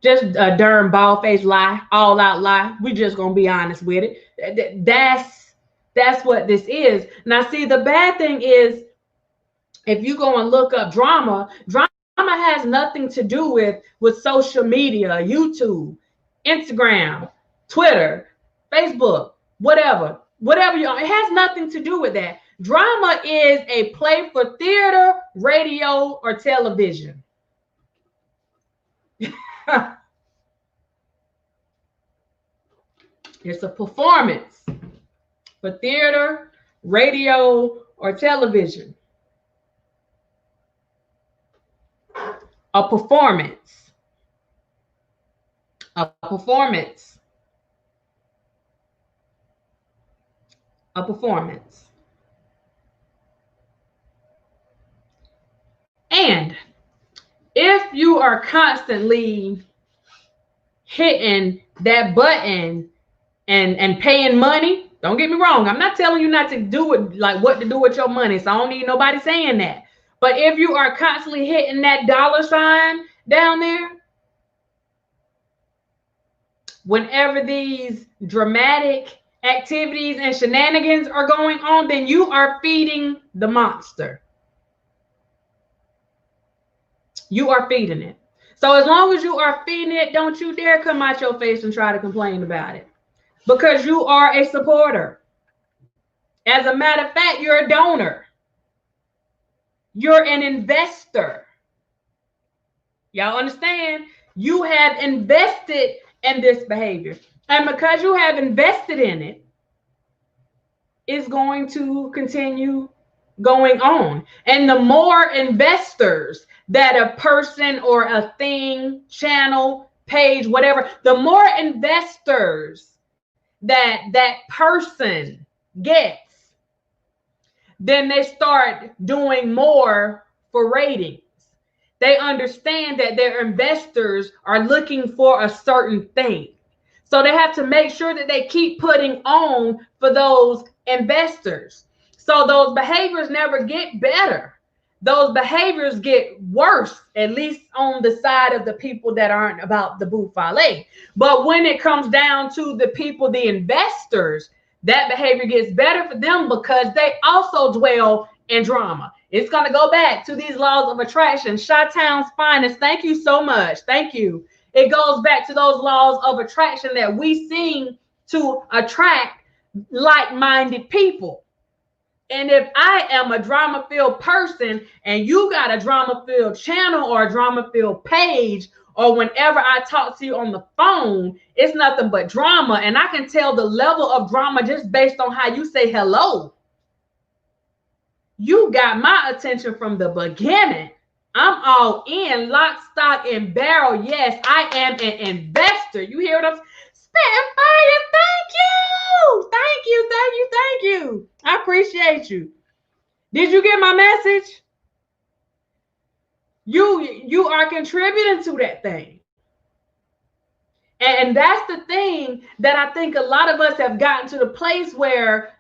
A: Just a darn bald-faced lie, all-out lie. We just gonna be honest with it. That's what this is. Now, see, the bad thing is, if you go and look up drama has nothing to do with social media, YouTube, Instagram, Twitter, Facebook, whatever it has nothing to do with that. Drama is a play for theater, radio, or television. It's a performance for theater, radio, or television. A performance. A performance. A performance. And if you are constantly hitting that button and paying money, don't get me wrong, I'm not telling you not to do it, like what to do with your money, so I don't need nobody saying that. But if you are constantly hitting that dollar sign down there, whenever these dramatic activities and shenanigans are going on, then you are feeding the monster. You are feeding it. So as long as you are feeding it, don't you dare come out your face and try to complain about it, because you are a supporter. As a matter of fact, you're a donor. You're an investor. Y'all understand? You have invested in this behavior. And because you have invested in it, it's going to continue going on. And the more investors that a person or a thing, channel, page, whatever, the more investors that person gets, then they start doing more for ratings. They understand that their investors are looking for a certain thing. So they have to make sure that they keep putting on for those investors. So those behaviors never get better. Those behaviors get worse, at least on the side of the people that aren't about the buffale. But when it comes down to the people, the investors, that behavior gets better for them because they also dwell in drama. It's going to go back to these laws of attraction. Chi-Town's finest, thank you so much. Thank you. It goes back to those laws of attraction that we seem to attract like-minded people. And if I am a drama-filled person and you got a drama-filled channel or a drama-filled page, or whenever I talk to you on the phone, it's nothing but drama. And I can tell the level of drama just based on how you say hello. You got my attention from the beginning. I'm all in, lock, stock, and barrel. Yes, I am an investor. You hear what I'm saying? Spitfire, thank you. Thank you, thank you, thank you. I appreciate you. Did you get my message? You are contributing to that thing. And that's the thing that I think a lot of us have gotten to the place where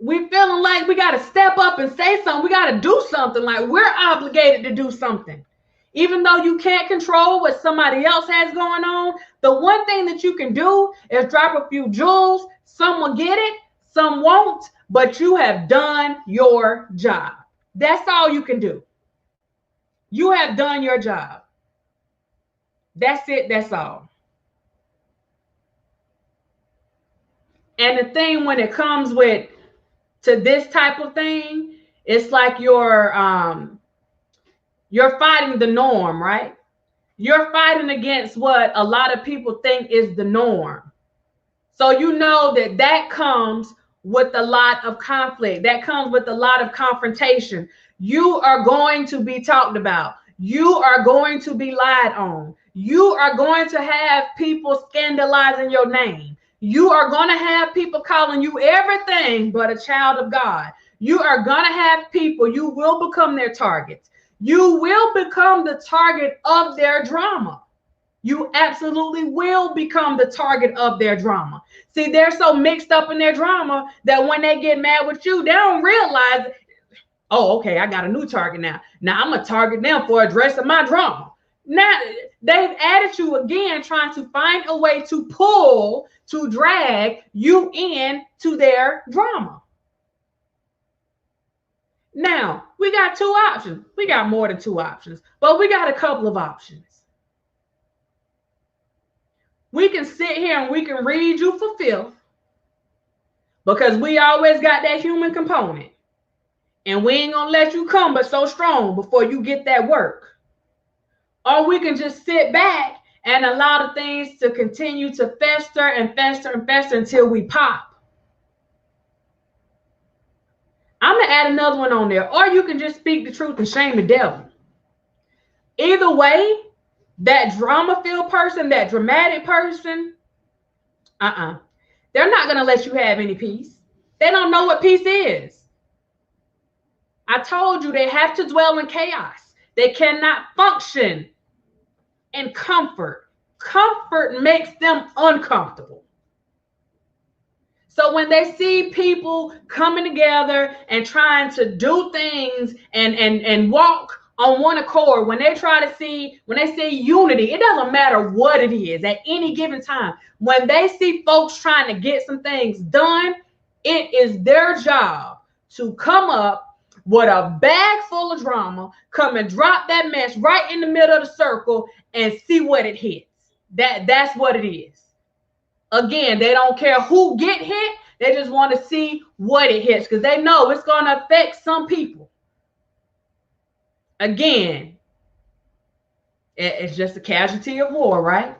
A: we feeling like we got to step up and say something. We got to do something, like we're obligated to do something. Even though you can't control what somebody else has going on, the one thing that you can do is drop a few jewels. Some will get it, some won't, but you have done your job. That's all you can do. You have done your job. That's it. That's all. And the thing when it comes to this type of thing, it's like you're fighting the norm, right? You're fighting against what a lot of people think is the norm. So you know that comes with a lot of conflict. That comes with a lot of confrontation. You are going to be talked about. You are going to be lied on. You are going to have people scandalizing your name. You are going to have people calling you everything but a child of God. You are going to have people, you will become their targets. You will become the target of their drama. You absolutely will become the target of their drama. See, they're so mixed up in their drama that when they get mad with you, they don't realize Oh, okay, I got a new target now. Now I'm gonna target them for addressing my drama. Now they've added you again, trying to find a way to pull, to drag you in to their drama. Now we got two options. We got more than two options, but we got a couple of options. We can sit here and we can read you for filth, because we always got that human component. And we ain't gonna let you come but so strong before you get that work. Or we can just sit back and allow the things to continue to fester and fester and fester until we pop. I'm gonna add another one on there. Or you can just speak the truth and shame the devil. Either way, that drama-filled person, that dramatic person, they're not gonna let you have any peace. They don't know what peace is. I told you they have to dwell in chaos. They cannot function in comfort. Comfort makes them uncomfortable. So when they see people coming together and trying to do things and walk on one accord, when they see unity, it doesn't matter what it is at any given time. When they see folks trying to get some things done, it is their job to come up with a bag full of drama, come and drop that mess right in the middle of the circle and see what it hits. That's what it is. Again, they don't care who get hit. They just want to see what it hits, because they know it's going to affect some people. Again, it's just a casualty of war, right?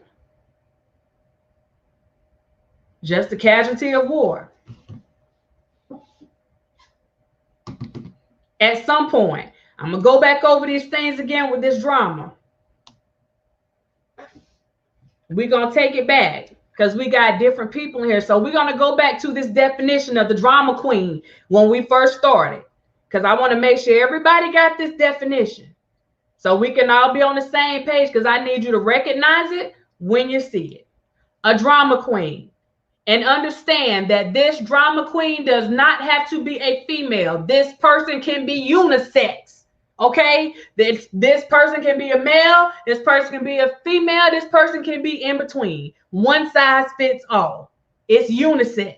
A: Just a casualty of war. At some point, I'm going to go back over these things again with this drama. We're going to take it back because we got different people in here. So we're going to go back to this definition of the drama queen when we first started, because I want to make sure everybody got this definition so we can all be on the same page, because I need you to recognize it when you see it. A drama queen. And understand that this drama queen does not have to be a female. This person can be unisex. Okay? This person can be a male. This person can be a female. This person can be in between. One size fits all. It's unisex.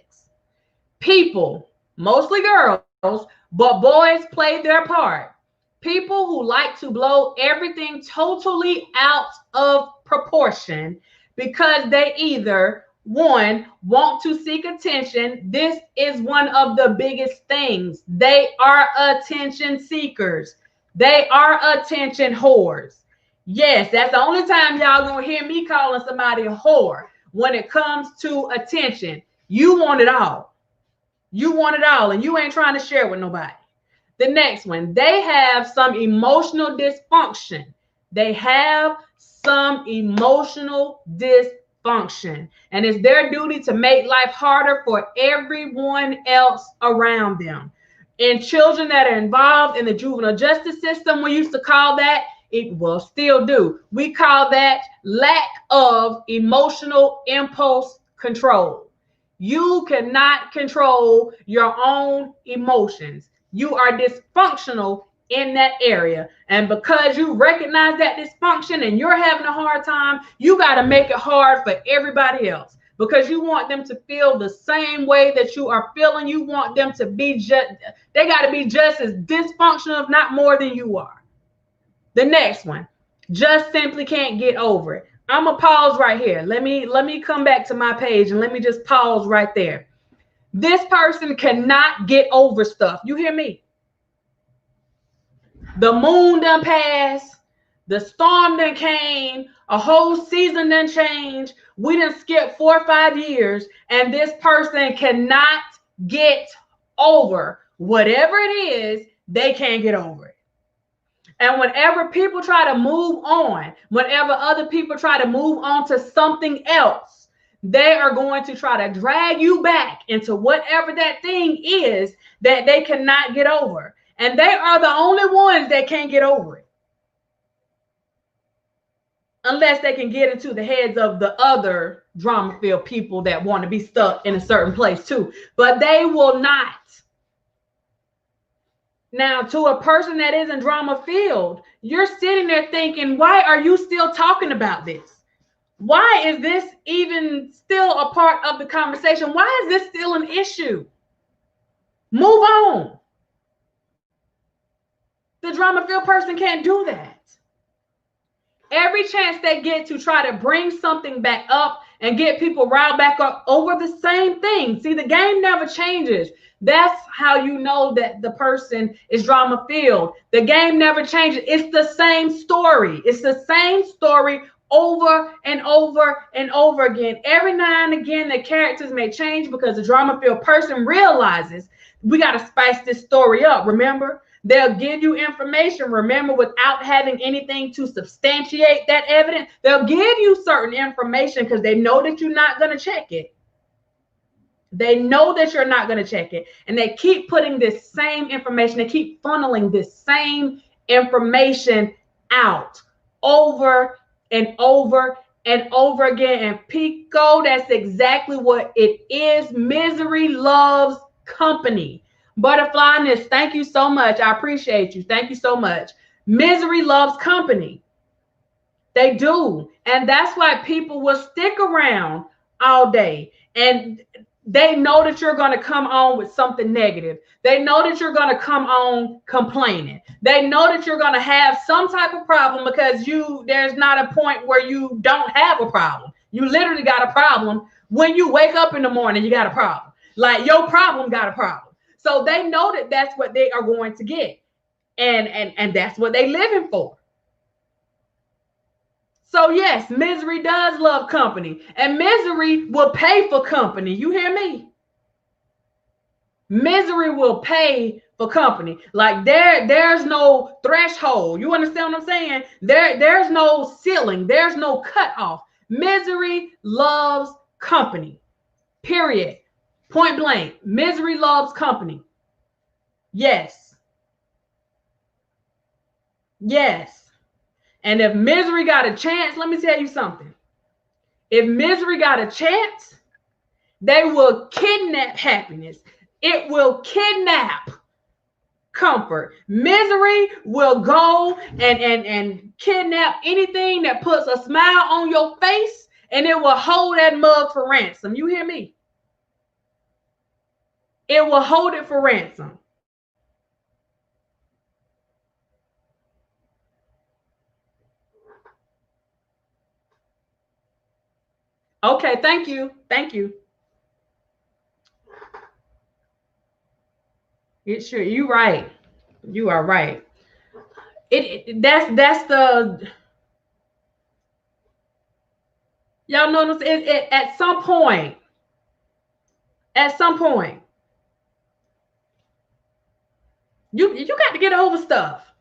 A: People, mostly girls, but boys play their part. People who like to blow everything totally out of proportion because they either, one, want to seek attention. This is one of the biggest things. They are attention seekers. They are attention whores. Yes, that's the only time y'all gonna hear me calling somebody a whore. When it comes to attention, you want it all. You want it all, and you ain't trying to share with nobody. The next one, they have some emotional dysfunction. They have some emotional dysfunction, and it's their duty to make life harder for everyone else around them. And children that are involved in the juvenile justice system, we used to call that, still do. We call that lack of emotional impulse control. You cannot control your own emotions. You are dysfunctional in that area. And because you recognize that dysfunction and you're having a hard time, you got to make it hard for everybody else, because you want them to feel the same way that you are feeling. You want them to be they got to be just as dysfunctional, if not more than you are. The next one, just simply can't get over it. I'm going to pause right here. Let me come back to my page and let me just pause right there. This person cannot get over stuff. You hear me? The moon done passed. The storm done came. A whole season done changed. We done skipped 4 or 5 years, and this person cannot get over whatever it is. They can't get over it. And whenever people try to move on, whenever other people try to move on to something else, they are going to try to drag you back into whatever that thing is that they cannot get over. And they are the only ones that can't get over it, unless they can get into the heads of the other drama-filled people that want to be stuck in a certain place too. But they will not. Now, to a person that isn't drama filled, you're sitting there thinking, why are you still talking about this? Why is this even still a part of the conversation? Why is this still an issue? Move on. The drama filled person can't do that. Every chance they get to try to bring something back up and get people riled back up over the same thing. See, the game never changes. That's how you know that the person is drama filled. The game never changes. It's the same story. It's the same story over and over and over again. Every now and again, the characters may change because the drama filled person realizes we got to spice this story up. Remember? They'll give you information, remember, without having anything to substantiate that evidence. They'll give you certain information because they know that you're not going to check it. They know that you're not going to check it. And they keep putting this same information. They keep funneling this same information out over and over and over again. And Pico, that's exactly what it is. Misery loves company. Butterflyness, thank you so much. I appreciate you. Thank you so much. Misery loves company. They do. And that's why people will stick around all day. And they know that you're going to come on with something negative. They know that you're going to come on complaining. They know that you're going to have some type of problem because there's not a point where you don't have a problem. You literally got a problem. When you wake up in the morning, you got a problem. Like your problem got a problem. So they know that that's what they are going to get. And that's what they're living for. So yes, misery does love company. And misery will pay for company. You hear me? Misery will pay for company. Like there's no threshold. You understand what I'm saying? There's no ceiling. There's no cutoff. Misery loves company. Period. Point blank. Misery loves company. Yes. Yes. And if misery got a chance, let me tell you something. If misery got a chance, they will kidnap happiness. It will kidnap comfort. Misery will go and kidnap anything that puts a smile on your face, and it will hold that mug for ransom. You hear me? It will hold it for ransom. Okay, thank you. Thank you. Sure, you're right. You are right. That's the y'all notice it at some point. At some point, you got to get over stuff.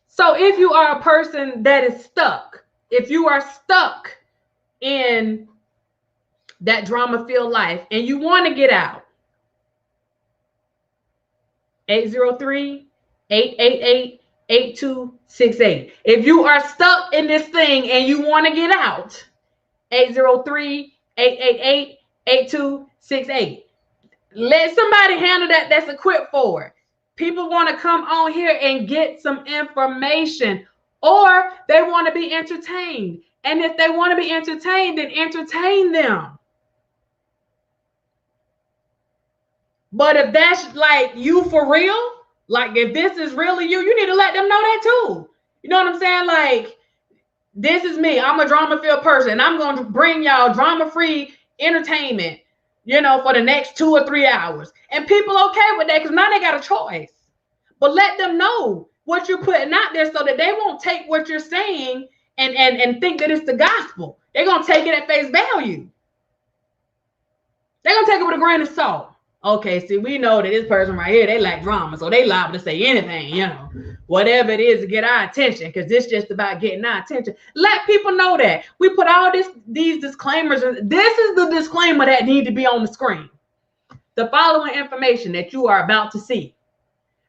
A: So if you are a person that is stuck, if you are stuck in that drama-filled life and you want to get out, 803-888-8268. If you are stuck in this thing and you want to get out, 803-888-8268. Let somebody handle that that's equipped for it. People want to come on here and get some information, or they want to be entertained. And if they want to be entertained, then entertain them. But if that's like you for real, like if this is really you, you need to let them know that too. You know what I'm saying? Like, this is me. I'm a drama-filled person. I'm going to bring y'all drama-free entertainment, for the next 2 or 3 hours. And people okay with that because now they got a choice. But let them know what you're putting out there so that they won't take what you're saying and think that it's the gospel. They're going to take it at face value. They're going to take it with a grain of salt. Okay, see, we know that this person right here, they like drama, so they liable to say anything, whatever it is to get our attention, because it's just about getting our attention. Let people know that. We put all these disclaimers, and this is the disclaimer that need to be on the screen. The following information that you are about to see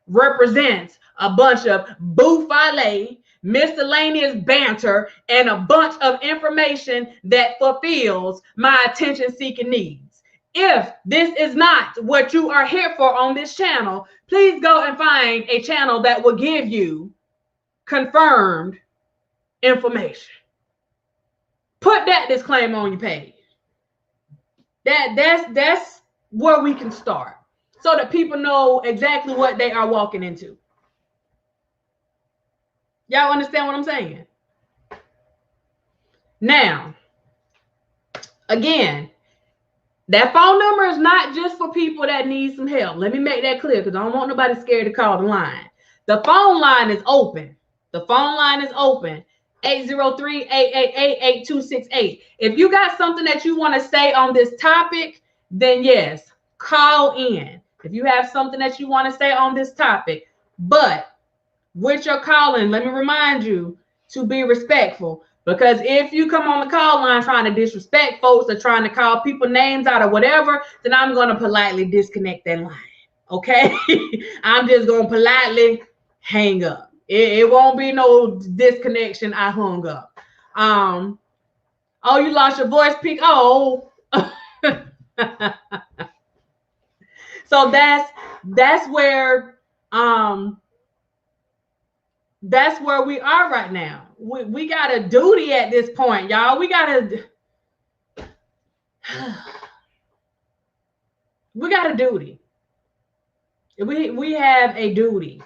A: represents a bunch of bouffalet, miscellaneous banter, and a bunch of information that fulfills my attention-seeking needs. If this is not what you are here for on this channel, please go and find a channel that will give you confirmed information. Put that disclaimer on your page. That's where we can start, so that people know exactly what they are walking into. Y'all understand what I'm saying? Now, again, that phone number is not just for people that need some help. Let me make that clear, because I don't want nobody scared to call the line. The phone line is open. The phone line is open. 803-888-8268. If you got something that you want to say on this topic, then yes, call in. If you have something that you want to say on this topic, but with your calling, let me remind you to be respectful. Because if you come on the call line trying to disrespect folks or trying to call people names out or whatever, then I'm going to politely disconnect that line. Okay? I'm just going to politely hang up. It won't be no disconnection. I hung up. Oh, you lost your voice peak. Oh. So that's where we are right now. We got a duty at this point, y'all. We got a duty. We have a duty.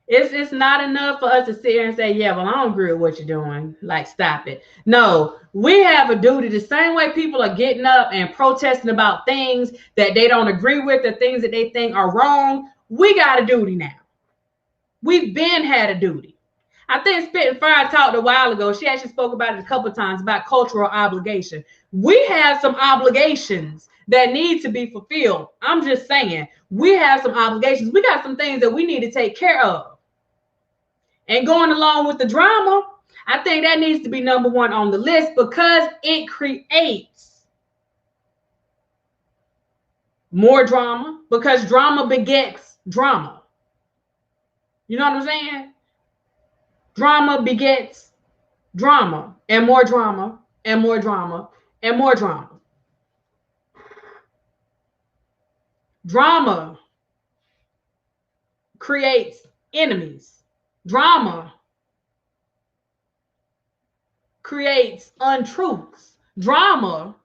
A: It's not enough for us to sit here and say, yeah, well, I don't agree with what you're doing. Like, stop it. No, we have a duty. The same way people are getting up and protesting about things that they don't agree with, the things that they think are wrong. We got a duty now. We've been had a duty. I think Spitting Fire talked a while ago. She actually spoke about it a couple of times about cultural obligation. We have some obligations that need to be fulfilled. I'm just saying, we have some obligations. We got some things that we need to take care of. And going along with the drama, I think that needs to be number one on the list, because it creates more drama, because drama begets drama. You know what I'm saying? Drama begets drama, and more drama, and more drama, and more drama. Drama creates enemies. Drama creates untruths. Drama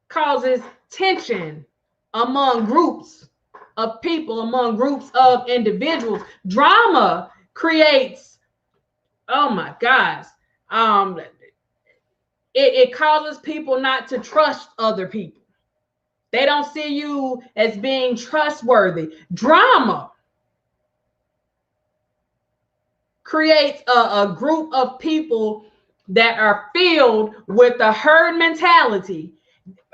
A: causes tension among groups of people, among groups of individuals. Drama creates, oh my gosh, it causes people not to trust other people. They don't see you as being trustworthy. Drama creates a group of people that are filled with a herd mentality,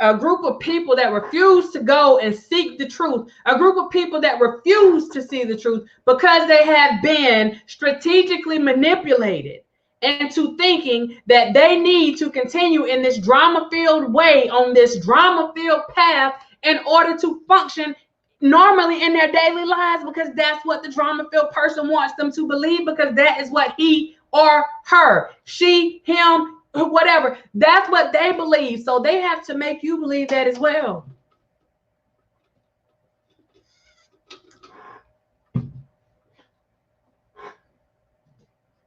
A: a group of people that refuse to go and seek the truth, a group of people that refuse to see the truth because they have been strategically manipulated into thinking that they need to continue in this drama-filled way, on this drama-filled path, in order to function normally in their daily lives, because that's what the drama-filled person wants them to believe, because that is what he or her, she, him, whatever, that's what they believe. So they have to make you believe that as well.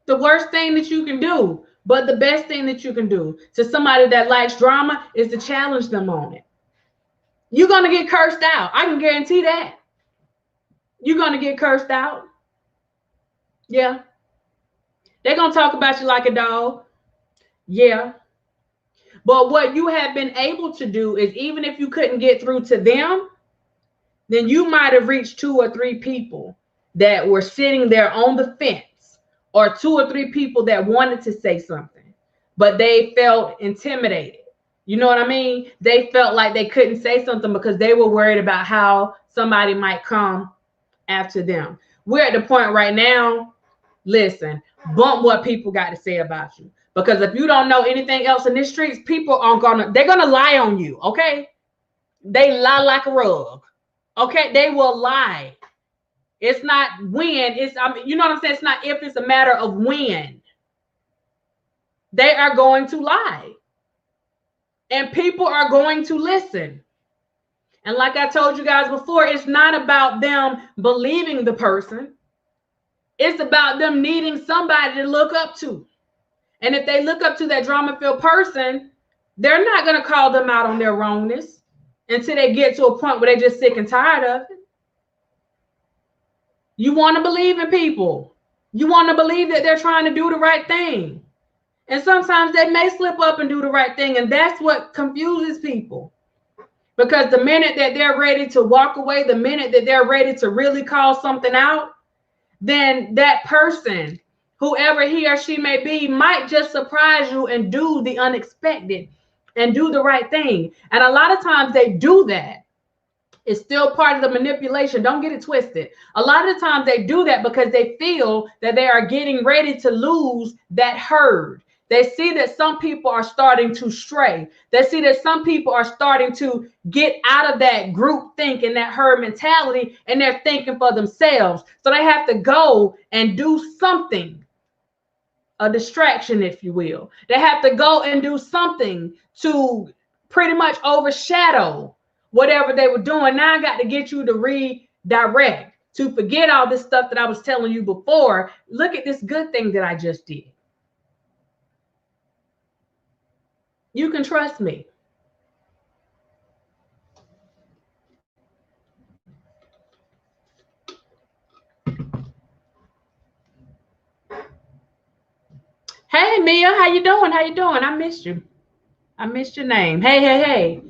A: The worst thing that you can do, but the best thing that you can do to somebody that likes drama, is to challenge them on it. You're going to get cursed out. I can guarantee that. You're going to get cursed out. Yeah. They're going to talk about you like a dog. Yeah. But what you have been able to do is, even if you couldn't get through to them, then you might have reached 2 or 3 people that were sitting there on the fence, or 2 or 3 people that wanted to say something, but they felt intimidated. You know what I mean? They felt like they couldn't say something because they were worried about how somebody might come after them. We're at the point right now, listen, bump what people got to say about you. Because if you don't know anything else in the streets, people they're gonna lie on you, okay? They lie like a rug. Okay, they will lie. It's not when, you know what I'm saying? It's not if, it's a matter of when. They are going to lie. And people are going to listen. And like I told you guys before, it's not about them believing the person. It's about them needing somebody to look up to. And if they look up to that drama-filled person, they're not going to call them out on their wrongness until they get to a point where they're just sick and tired of it. You want to believe in people. You want to believe that they're trying to do the right thing. And sometimes they may slip up and do the right thing. And that's what confuses people. Because the minute that they're ready to walk away, the minute that they're ready to really call something out, then that person, whoever he or she may be, might just surprise you and do the unexpected and do the right thing. And a lot of times they do that. It's still part of the manipulation. Don't get it twisted. A lot of the times they do that because they feel that they are getting ready to lose that herd. They see that some people are starting to stray. They see that some people are starting to get out of that group think and that herd mentality, and they're thinking for themselves. So they have to go and do something, a distraction, if you will. They have to go and do something to pretty much overshadow whatever they were doing. Now I got to get you to redirect, to forget all this stuff that I was telling you before. Look at this good thing that I just did. You can trust me. Hey, Mia, how you doing? How you doing? I missed you. I missed your name. Hey, hey, hey.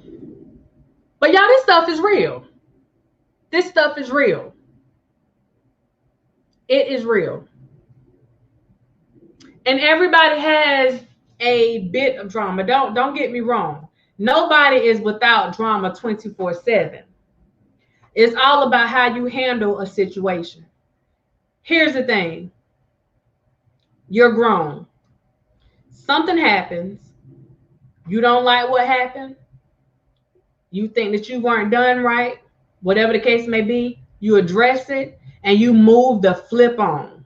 A: But y'all, this stuff is real. This stuff is real. It is real. And everybody has a bit of drama. Don't get me wrong. Nobody is without drama 24/7. It's all about how you handle a situation. Here's the thing. You're grown. Something happens. You don't like what happened. You think that you weren't done right. Whatever the case may be, you address it and you move the flip on.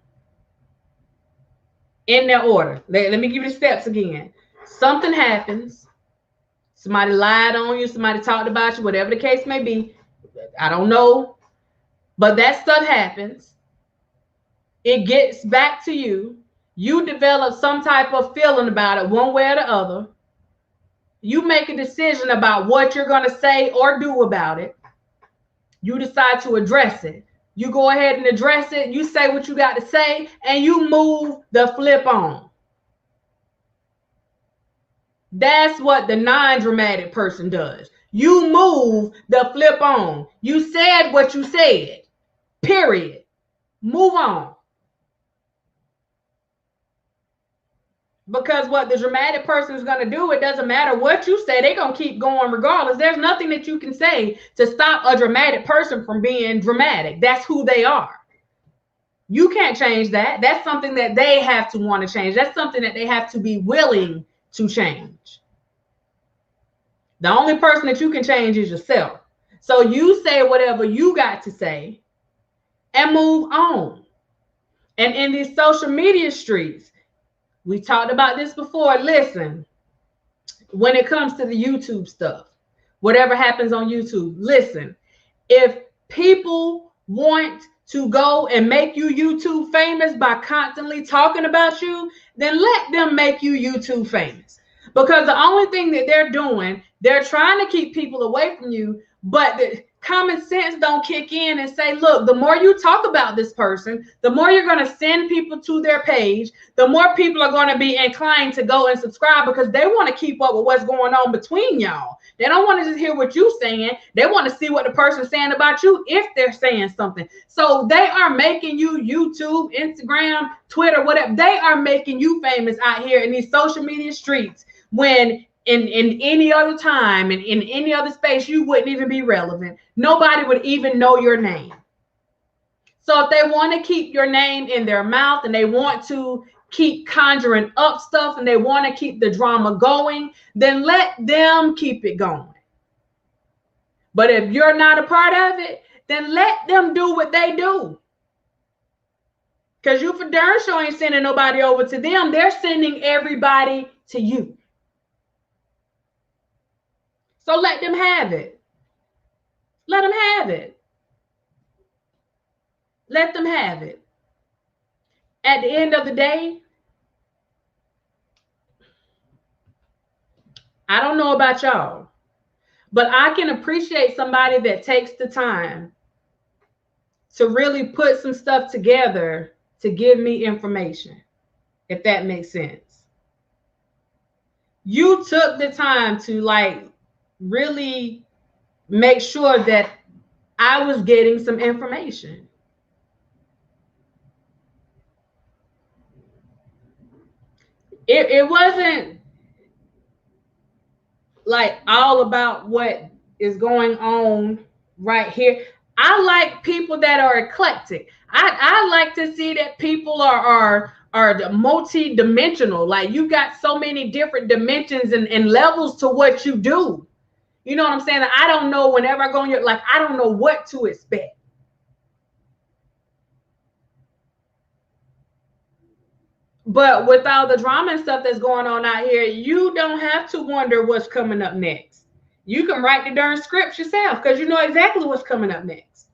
A: In their order. Let me give you the steps again. Something happens. Somebody lied on you. Somebody talked about you. Whatever the case may be. I don't know. But that stuff happens. It gets back to you. You develop some type of feeling about it one way or the other. You make a decision about what you're going to say or do about it. You decide to address it. You go ahead and address it. You say what you got to say, and you move the flip on. That's what the non-dramatic person does. You move the flip on. You said what you said. Period. Move on. Because what the dramatic person is going to do, it doesn't matter what you say, they're going to keep going regardless. There's nothing that you can say to stop a dramatic person from being dramatic. That's who they are. You can't change that. That's something that they have to want to change. That's something that they have to be willing to change. The only person that you can change is yourself. So you say whatever you got to say and move on. And in these social media streets, we talked about this before. Listen, when it comes to the YouTube stuff, whatever happens on YouTube, listen, if people want to go and make you YouTube famous by constantly talking about you, then let them make you YouTube famous. Because the only thing that they're doing, they're trying to keep people away from you, but the common sense don't kick in and say, look, the more you talk about this person, the more you're going to send people to their page, the more people are going to be inclined to go and subscribe because they want to keep up with what's going on between y'all. They don't want to just hear what you're saying. They want to see what the person's saying about you if they're saying something. So they are making you YouTube, Instagram, Twitter, whatever. They are making you famous out here in these social media streets when in any other time and in any other space, you wouldn't even be relevant. Nobody would even know your name. So if they want to keep your name in their mouth and they want to keep conjuring up stuff and they want to keep the drama going, then let them keep it going. But if you're not a part of it, then let them do what they do. Because you for darn sure ain't sending nobody over to them. They're sending everybody to you. So let them have it. Let them have it. Let them have it. At the end of the day, I don't know about y'all, but I can appreciate somebody that takes the time to really put some stuff together to give me information, if that makes sense. You took the time to like really make sure that I was getting some information. It wasn't like all about what is going on right here. I like people that are eclectic. I like to see that people are multi-dimensional. Like you got so many different dimensions and levels to what you do. You know what I'm saying? I don't know, whenever I go on your, like, I don't know what to expect. But with all the drama and stuff that's going on out here, you don't have to wonder what's coming up next. You can write the darn script yourself because you know exactly what's coming up next.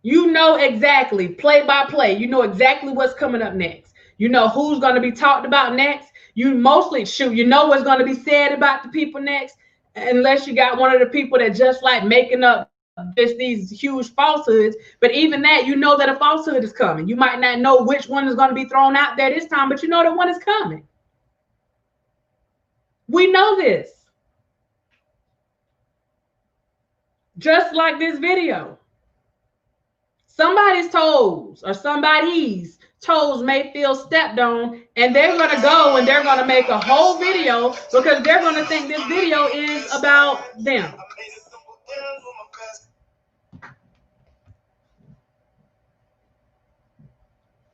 A: You know exactly, play by play. You know exactly what's coming up next. You know who's going to be talked about next. You mostly, you know what's going to be said about the people next, unless you got one of the people that just like making up just these huge falsehoods. But even that, you know that a falsehood is coming. You might not know which one is going to be thrown out there this time, but you know that one is coming. We know this. Just like this video. Somebody's toes or somebody's toes may feel stepped on, and they're going to go and they're going to make a whole video because they're going to think this video is about them.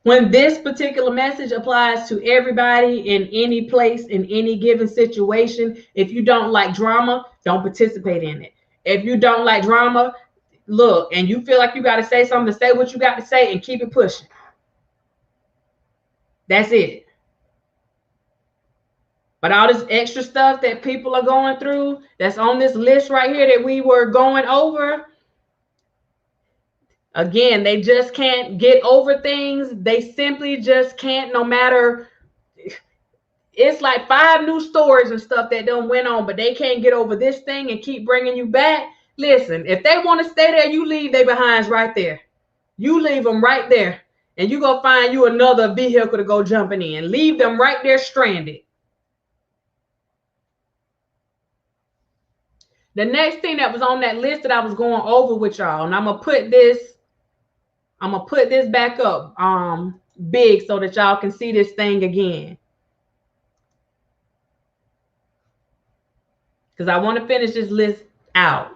A: When this particular message applies to everybody in any place, in any given situation, if you don't like drama, don't participate in it. If you don't like drama, look, and you feel like you got to say something, to say what you got to say and keep it pushing. That's it. But all this extra stuff that people are going through, that's on this list right here that we were going over, again, they just can't get over things. They simply just can't, no matter. It's like 5 new stories and stuff that don't went on, but they can't get over this thing and keep bringing you back. Listen, if they want to stay there, you leave their behinds right there. You leave them right there, and you go find you another vehicle to go jumping in. Leave them right there stranded. The next thing that was on that list that I was going over with y'all, and I'm gonna put this back up big so that y'all can see this thing again. Because I want to finish this list out.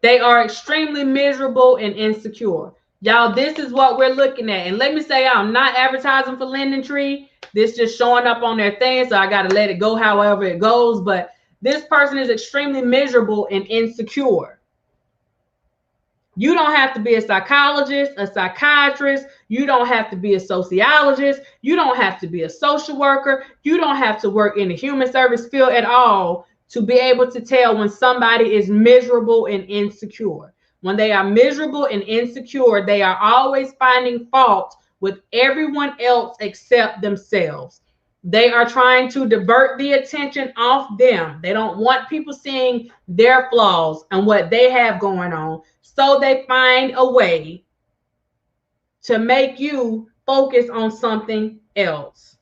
A: They are extremely miserable and insecure. Y'all, this is what we're looking at. And let me say, I'm not advertising for Linden Tree. This just showing up on their thing, so I got to let it go however it goes. But this person is extremely miserable and insecure. You don't have to be a psychologist, a psychiatrist. You don't have to be a sociologist. You don't have to be a social worker. You don't have to work in the human service field at all to be able to tell when somebody is miserable and insecure. When they are miserable and insecure, they are always finding fault with everyone else except themselves. They are trying to divert the attention off them. They don't want people seeing their flaws and what they have going on. So they find a way to make you focus on something else.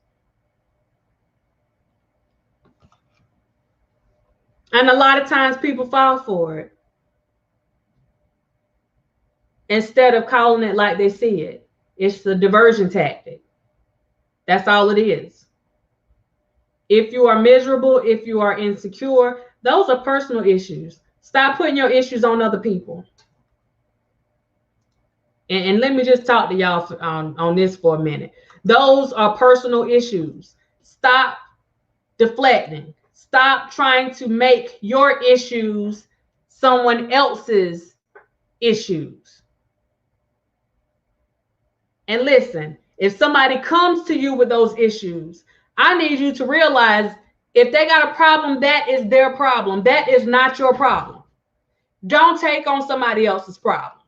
A: And a lot of times people fall for it instead of calling it like they see it. It's the diversion tactic. That's all it is. If you are miserable, if you are insecure, those are personal issues. Stop putting your issues on other people. And let me just talk to y'all on this for a minute. Those are personal issues. Stop deflecting. Stop trying to make your issues someone else's issues. And listen, if somebody comes to you with those issues, I need you to realize if they got a problem, that is their problem. That is not your problem. Don't take on somebody else's problem.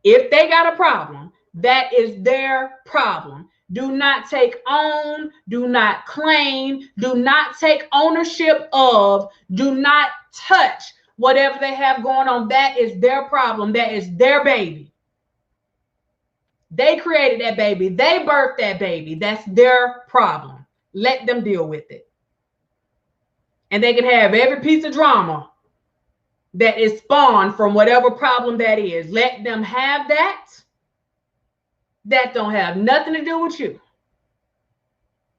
A: If they got a problem, that is their problem. Do not take on, do not claim, do not take ownership of, do not touch whatever they have going on. That is their problem. That is their baby. They created that baby. They birthed that baby. That's their problem. Let them deal with it. And they can have every piece of drama that is spawned from whatever problem that is. Let them have that. That don't have nothing to do with you.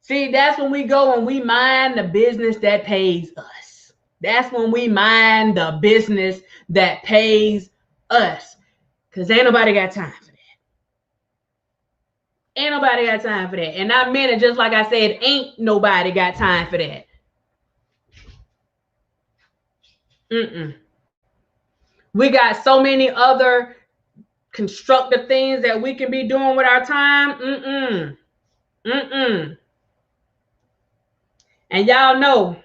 A: See, that's when we go and we mind the business that pays us. That's when we mind the business that pays us. Because ain't nobody got time for that. Ain't nobody got time for that. And I meant it just like I said, ain't nobody got time for that. We got so many other constructive things that we can be doing with our time. And y'all know,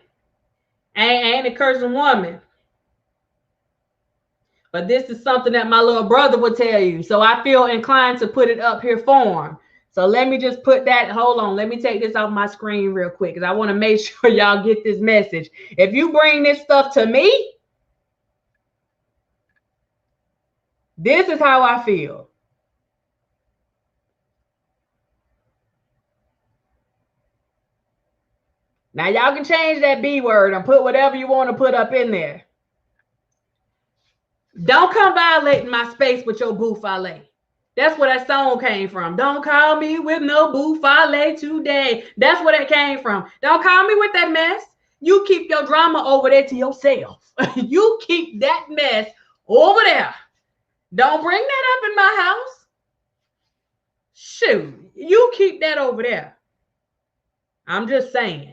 A: I ain't a cursing woman, but this is something that my little brother would tell you. So I feel inclined to put it up here for him. So let me just put that, hold on. Let me take this off my screen real quick because I want to make sure y'all get this message. If you bring this stuff to me, this is how I feel. Now, y'all can change that B word and put whatever you want to put up in there. Don't come violating my space with your bouffale. That's where that song came from. Don't call me with no bouffale today. That's where that came from. Don't call me with that mess. You keep your drama over there to yourself. You keep that mess over there. Don't bring that up in my house. Shoot, you keep that over there. I'm just saying.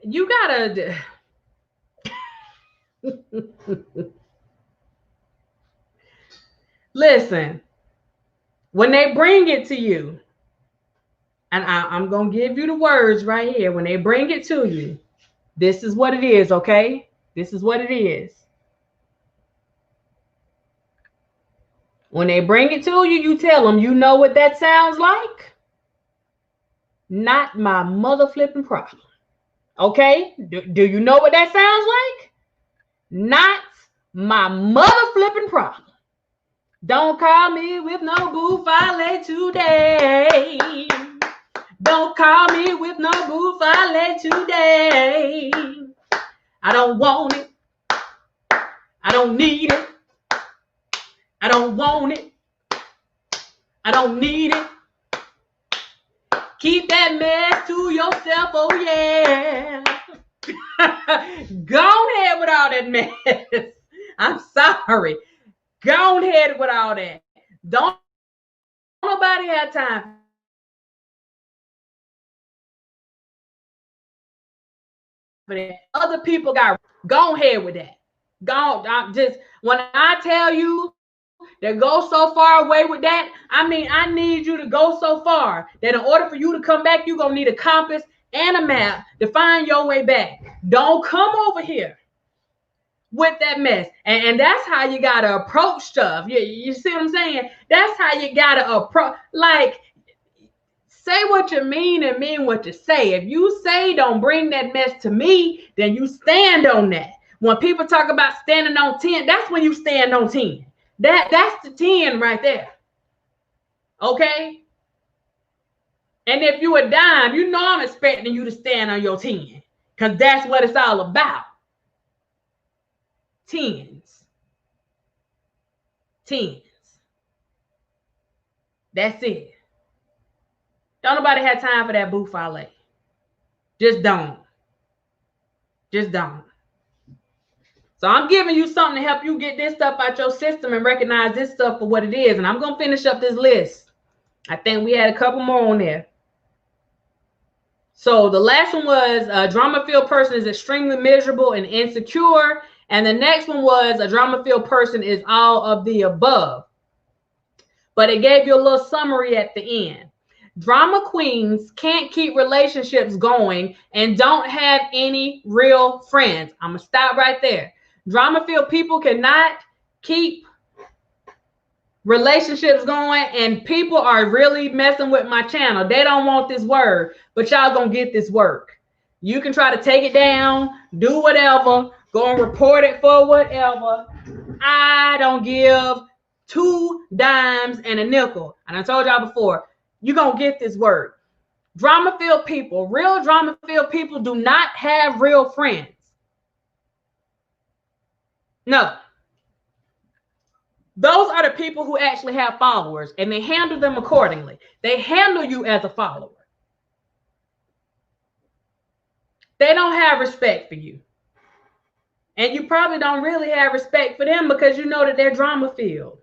A: You gotta listen, when they bring it to you, and I'm gonna give you the words right here. When they bring it to you, this is what it is, okay? This is what it is. When they bring it to you, you tell them, you know what that sounds like? Not my mother flipping problem. Okay? Do you know what that sounds like? Not my mother flipping problem. Don't call me with no bouffale today. Don't call me with no bouffale today. I don't want it. I don't need it. I don't want it. I don't need it. Keep that mess to yourself, oh yeah. Go ahead with all that mess. I'm sorry. Go ahead with all that. Don't nobody have time for that. Other people got, go ahead with that. Go, just when I tell you that go so far away with that, I mean, I need you to go so far that in order for you to come back, you're going to need a compass and a map to find your way back. Don't come over here with that mess. And that's how you got to approach stuff. You see what I'm saying? That's how you got to approach. Like, say what you mean and mean what you say. If you say don't bring that mess to me, then you stand on that. When people talk about standing on 10, that's when you stand on 10. That's the 10 right there. Okay? And if you a dime, you know I'm expecting you to stand on your 10. Because that's what it's all about. 10s. 10s. That's it. Don't nobody have time for that bouffale. Just don't. Just don't. So I'm giving you something to help you get this stuff out your system and recognize this stuff for what it is. And I'm going to finish up this list. I think we had a couple more on there. So the last one was a drama-filled person is extremely miserable and insecure. And the next one was a drama-filled person is all of the above. but it gave you a little summary at the end. Drama queens can't keep relationships going and don't have any real friends. I'm going to stop right there. Drama-filled people cannot keep relationships going, and people are really messing with my channel. They don't want this word, but y'all gonna get this work. You can try to take it down, do whatever, go and report it for whatever. I don't give 2 dimes and a nickel. And I told y'all before, you're gonna get this word. Drama-filled people, real drama-filled people do not have real friends. No. Those are the people who actually have followers, and they handle them accordingly. They handle you as a follower. They don't have respect for you. And you probably don't really have respect for them because you know that they're drama-filled.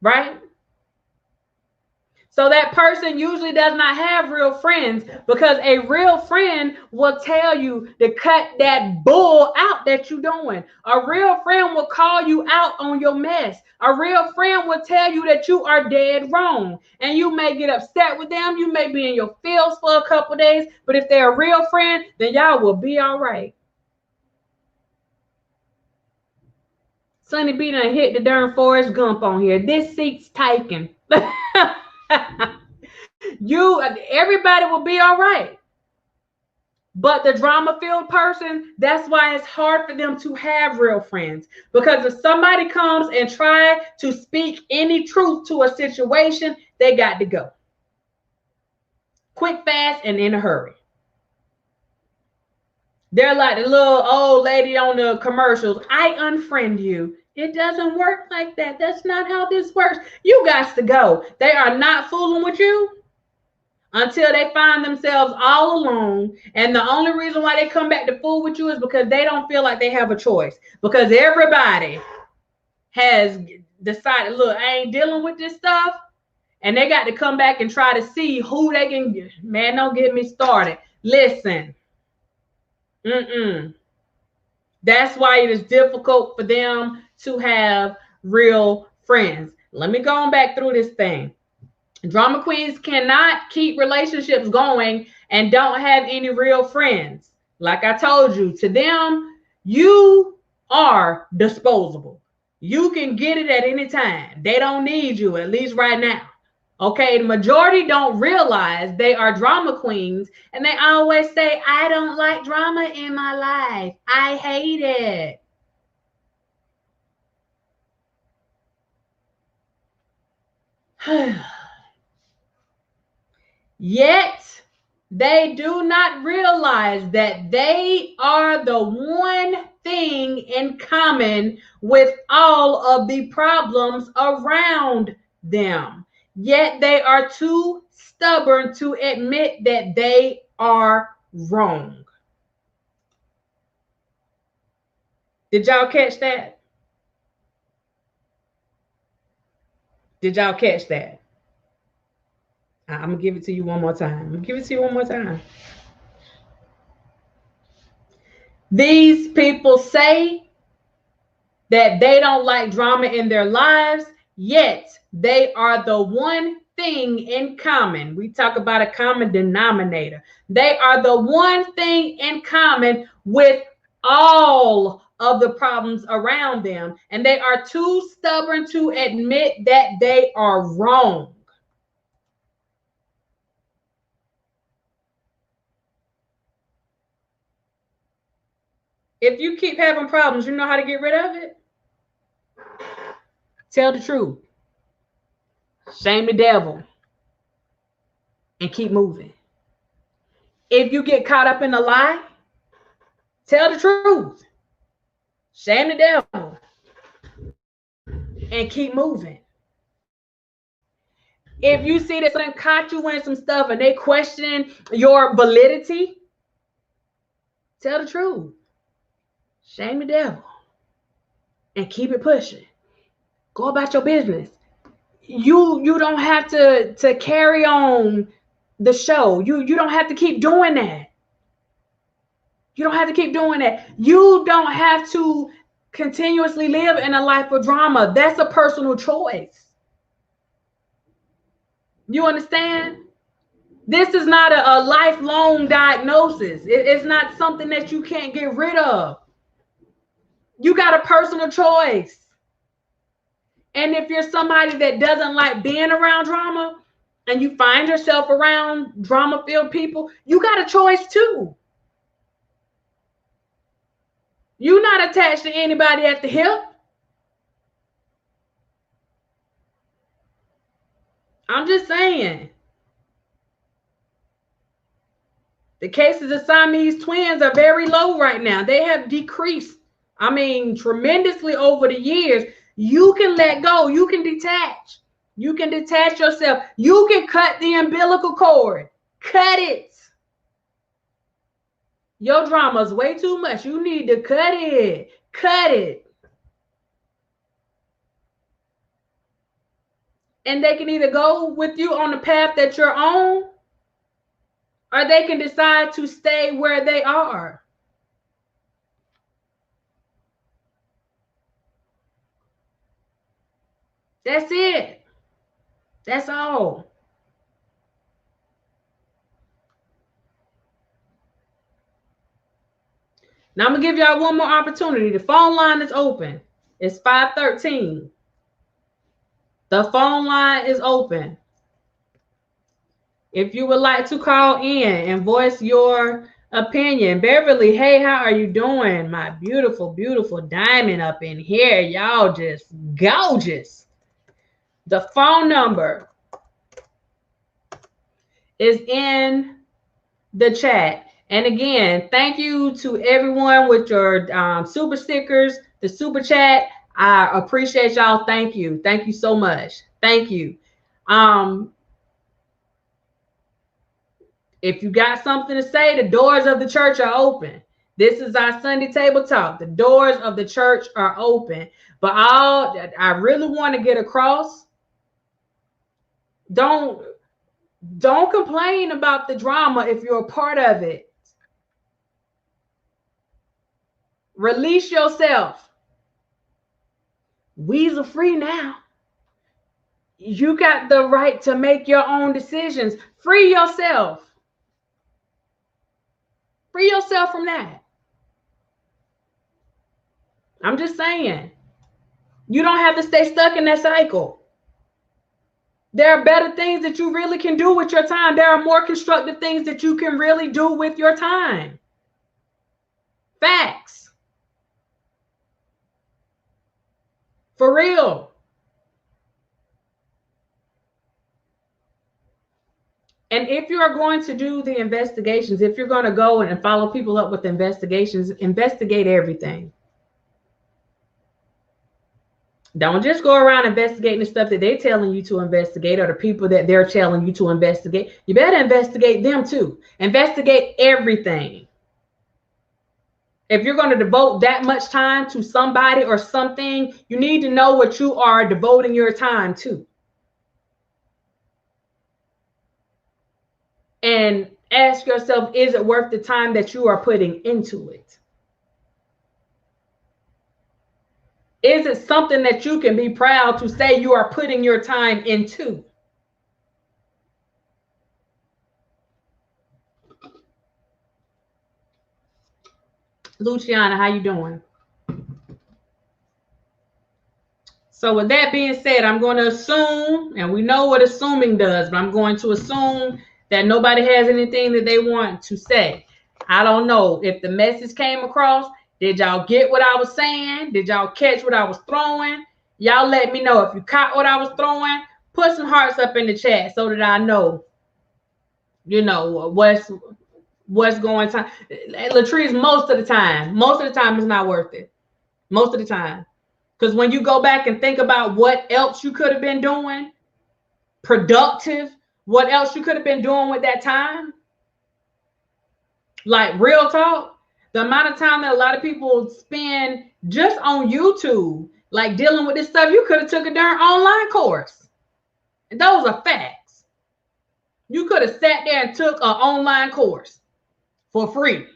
A: Right? So that person usually does not have real friends, because a real friend will tell you to cut that bull out that you're doing. A real friend will call you out on your mess. A real friend will tell you that you are dead wrong. And you may get upset with them. You may be in your feels for a couple days. But if they're a real friend, then y'all will be all right. Sonny B done hit the darn Forrest Gump on here. This seat's taken. Everybody will be all right. But the drama-filled person, that's why it's hard for them to have real friends. Because if somebody comes and try to speak any truth to a situation, they got to go. Quick, fast, and in a hurry. They're like the little old lady on the commercials. I unfriend you. It doesn't work like that. That's not how this works. You got to go. They are not fooling with you until they find themselves all alone. And the only reason why they come back to fool with you is because they don't feel like they have a choice. Because everybody has decided, look, I ain't dealing with this stuff. And they got to come back and try to see who they can get. Man, don't get me started. Listen. That's why it is difficult for them to have real friends. Let me go on back through this thing. Drama queens cannot keep relationships going and don't have any real friends. Like I told you, to them, you are disposable. You can get it at any time. They don't need you, at least right now. Okay, the majority don't realize they are drama queens, and they always say, I don't like drama in my life. I hate it. Yet, they do not realize that they are the one thing in common with all of the problems around them. Yet they are too stubborn to admit that they are wrong. Did y'all catch that? Did y'all catch that? I'm going to give it to you one more time. These people say that they don't like drama in their lives, yet they are the one thing in common. We talk about a common denominator. They are the one thing in common with all of the problems around them, and they are too stubborn to admit that they are wrong. If you keep having problems, you know how to get rid of it? Tell the truth. Shame the devil. And keep moving. If you get caught up in a lie, tell the truth. Shame the devil. And keep moving. If you see that someone caught you in some stuff and they question your validity, tell the truth. Shame the devil. And keep it pushing. Go about your business. You don't have to carry on the show. You don't have to keep doing that. You don't have to keep doing that. You don't have to continuously live in a life of drama. That's a personal choice. You understand? This is not a lifelong diagnosis. It's not something that you can't get rid of. You got a personal choice. And if you're somebody that doesn't like being around drama and you find yourself around drama-filled people, you got a choice too. You're not attached to anybody at the hip. I'm just saying. The cases of Siamese twins are very low right now. They have decreased, I mean, tremendously over the years. You can let go. You can detach. You can detach yourself. You can cut the umbilical cord. Cut it. Your drama is way too much. You need to cut it. Cut it. And they can either go with you on the path that you're on, or they can decide to stay where they are. That's it. That's all. Now I'm going to give y'all one more opportunity. The phone line is open. It's 513. The phone line is open. If you would like to call in and voice your opinion. Beverly, hey, how are you doing? My beautiful, beautiful diamond up in here. Y'all just gorgeous. The phone number is in the chat. And again, thank you to everyone with your super stickers, the super chat. I appreciate y'all. Thank you. Thank you so much. Thank you. If you got something to say, the doors of the church are open. This is our Sunday table talk. The doors of the church are open. But all I really want to get across, don't complain about the drama if you're a part of it. Release yourself. We's free now. You got the right to make your own decisions. Free yourself. Free yourself from that. I'm just saying. You don't have to stay stuck in that cycle. There are better things that you really can do with your time. There are more constructive things that you can really do with your time. Facts. For real. And if you are going to do the investigations, if you're going to go and follow people up with investigations, investigate everything. Don't just go around investigating the stuff that they're telling you to investigate or the people that they're telling you to investigate. You better investigate them too. Investigate everything. If you're going to devote that much time to somebody or something, you need to know what you are devoting your time to. And ask yourself, is it worth the time that you are putting into it? Is it something that you can be proud to say you are putting your time into? Luciana, how you doing? So with that being said, I'm going to assume, and we know what assuming does, but I'm going to assume that nobody has anything that they want to say. I don't know if the message came across. Did y'all get what I was saying? Did y'all catch what I was throwing? Y'all let me know if you caught what I was throwing. Put some hearts up in the chat so that I know, you know, what's going on. Latrice, most of the time it's not worth it. Most of the time. Because when you go back and think about what else you could have been doing, productive, what else you could have been doing with that time, like real talk, the amount of time that a lot of people spend just on YouTube, like dealing with this stuff, you could have took a darn online course. And those are facts. You could have sat there and took an online course for free.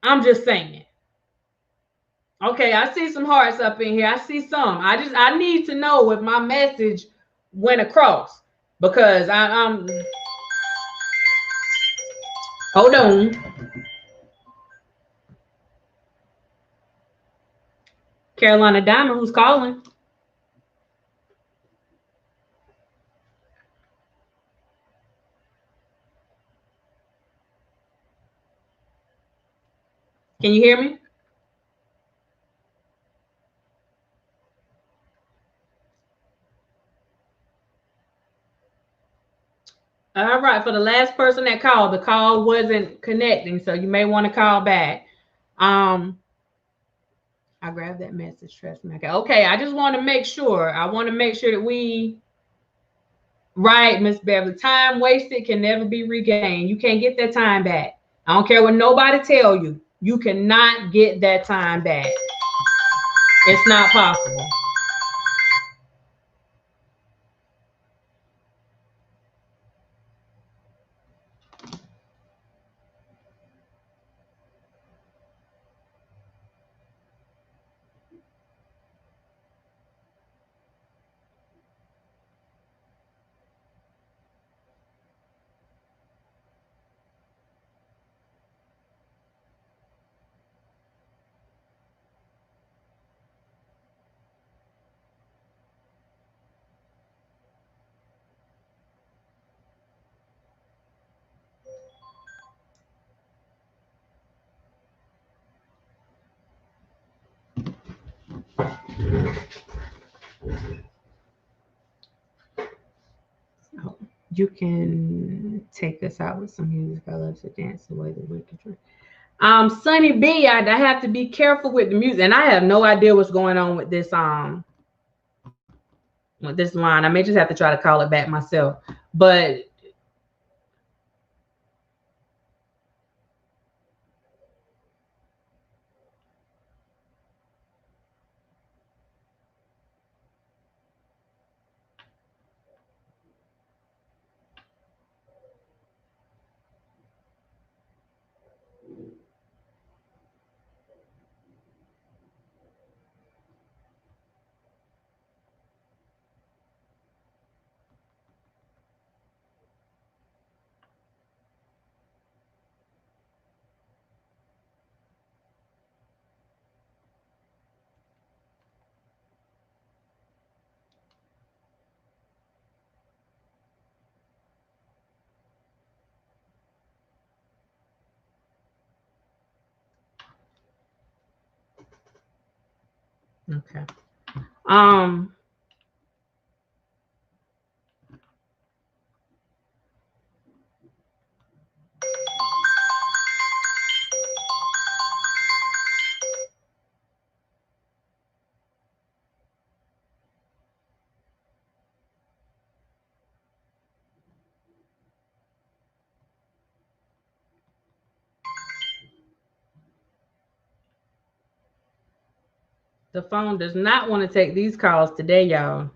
A: I'm just saying. Okay, I see some hearts up in here. I see some. I need to know if my message went across. because I'm hold on. Carolina Diamond, who's calling? Can you hear me? All right, for the last person that called, the call wasn't connecting, so you may want to call back. I grabbed that message, trust me. Okay, I just want to make sure. I want to make sure that we, right, Miss Beverly, time wasted can never be regained. You can't get that time back. I don't care what nobody tell you. You cannot get that time back. It's not possible. You can take us out with some music. I love to dance away the wicked dream. Sunny B, I have to be careful with the music, and I have no idea what's going on with this line. I may just have to try to call it back myself. But okay. The phone does not want to take these calls today, y'all.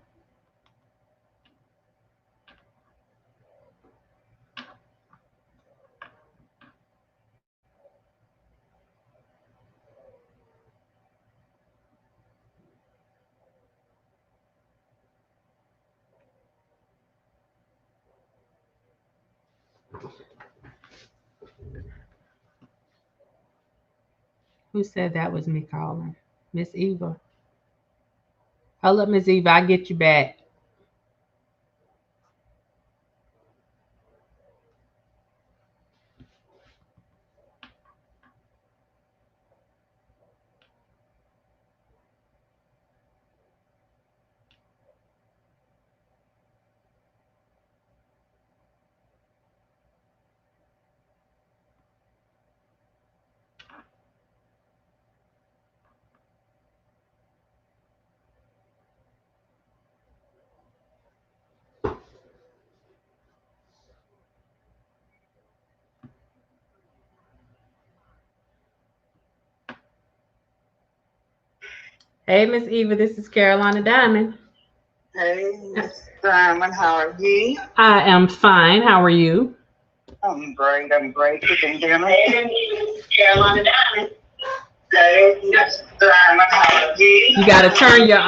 A: Who said that was me calling? Miss Eva. Hold up, Miss Eva. I'll get you back. Hey, Miss Eva, this is Carolina Diamond.
B: Hey, Miss Diamond, how are you?
A: I am fine. How are you?
B: I'm great. Cooking dinner. Hey, Miss Carolina Diamond. Hey, Miss Diamond, how are you?
A: You gotta turn your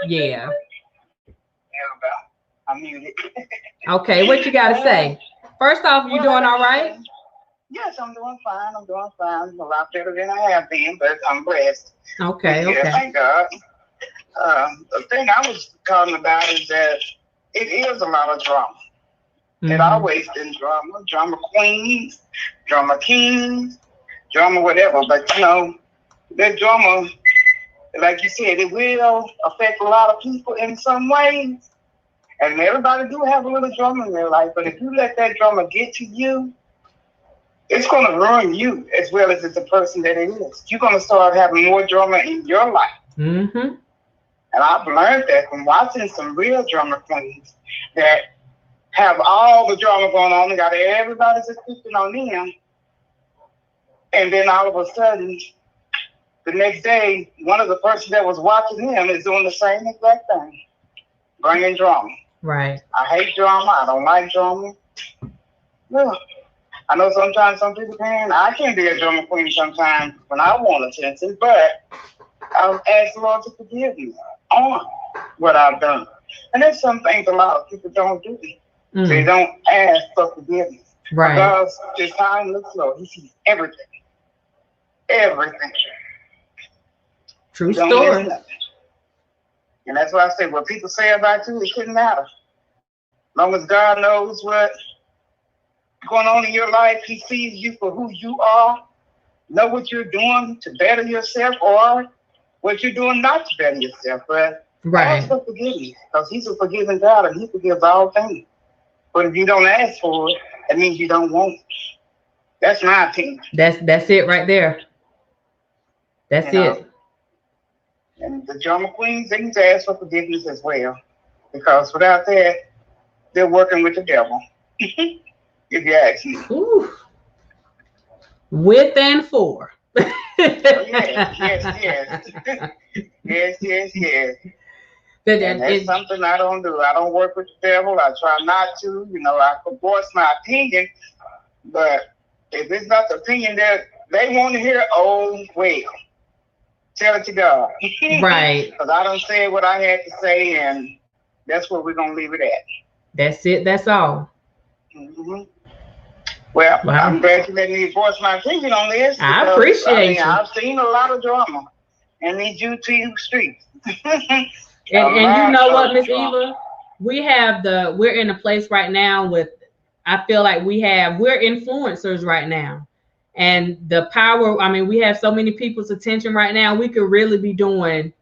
A: yeah.
B: There we go. I'm muted.
A: Okay, what you got to say? First off, you doing all right?
B: Yes, I'm doing fine. I'm doing fine. A lot better than I have been, but I'm blessed.
A: Okay,
B: Yeah,
A: okay.
B: thank God. The thing I was calling about is that it is a lot of drama. It always been drama. Drama queens, drama kings, drama whatever. But that drama, like you said, it will affect a lot of people in some ways. And everybody do have a little drama in their life. But if you let that drama get to you, it's going to ruin you as well as it's the person that it is. You're going to start having more drama in your life.
A: Mm-hmm.
B: And I've learned that from watching some real drama queens that have all the drama going on and got everybody's attention on them. And then all of a sudden, the next day, one of the person that was watching them is doing the same exact thing, bringing drama.
A: Right.
B: I hate drama. I don't like drama. Well, I know sometimes some people can. I can be a drama queen sometimes when I want attention, but I'll ask the Lord to forgive me on what I've done. And there's some things a lot of people don't do. They don't ask for forgiveness.
A: Right.
B: Because his time looks low. He sees everything. Everything.
A: True story.
B: And that's why I say what people say about you, it shouldn't matter. As long as God knows what's going on in your life, he sees you for who you are, know what you're doing to better yourself or what you're doing not to better yourself. But ask for forgiveness because he's a forgiving God and he forgives all things. But if you don't ask for it, that means you don't want it. That's my opinion.
A: That's it right there. That's it.
B: And the drama queens, they need to ask for forgiveness as well. Because without that, they're working with the devil. If you ask me.
A: Ooh. With and for.
B: Yes. And that's something I don't do. I don't work with the devil. I try not to. I can voice my opinion. But if it's not the opinion that they want to hear, oh, well, tell it to God.
A: Right.
B: Because I don't say what I had to say, and that's where we're going to leave it at.
A: That's it. That's all.
B: Mm-hmm. Well, wow. I'm glad you let me voice my opinion on this.
A: Because, I appreciate you.
B: I've seen a lot of drama in these YouTube streets.
A: and you know what, Miss Eva? We're in a place right now with, I feel like we're influencers right now. And the power, we have so many people's attention right now. We could really be doing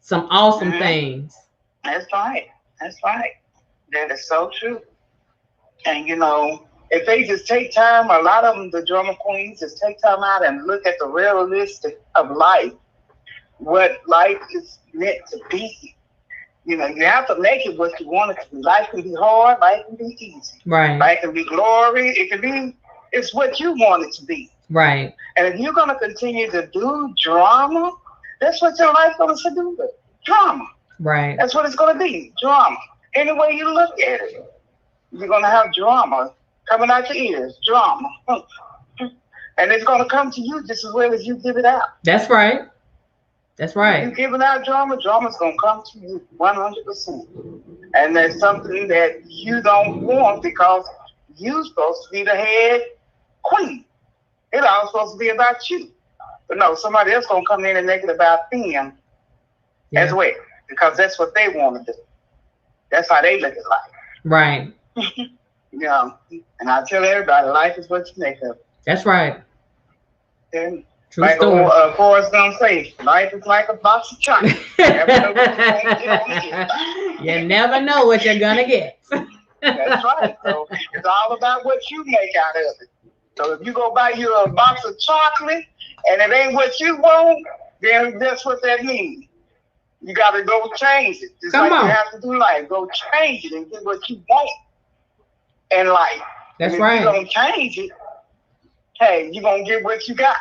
A: some awesome things.
B: That's right. That is so true. And, if they just take time, a lot of them, the drama queens, just take time out and look at the realistic of life, what life is meant to be. You have to make it what you want it to be. Life can be hard, life can be easy.
A: Right.
B: Life can be glory. It's what you want it to be.
A: Right.
B: And if you're going to continue to do drama, that's what your life's going to do. Drama.
A: Right.
B: That's what it's going to be. Drama. Any way you look at it, you're going to have drama coming out your ears. Drama. And it's going to come to you just as well as you give it out.
A: That's right. That's right.
B: If you're giving out drama's going to come to you 100%. And there's something that you don't want because you're supposed to be the head queen. It's all supposed to be about you. But no, somebody else going to come in and make it about them as well. Because that's what they want to do. That's how they look at life.
A: Right.
B: And I tell everybody, life is what you make of it.
A: That's right.
B: And like Forrest Gump say, life is like a box of chocolates.
A: You never know what you're going to get.
B: That's right. So it's all about what you make out of it. So if you go buy you a box of chocolate and it ain't what you want, then that's what that means. You got to go change it. Just you have to do life. Go change it and get what you want in life.
A: That's
B: and if
A: right.
B: you don't change it, hey, you're going to get what you got.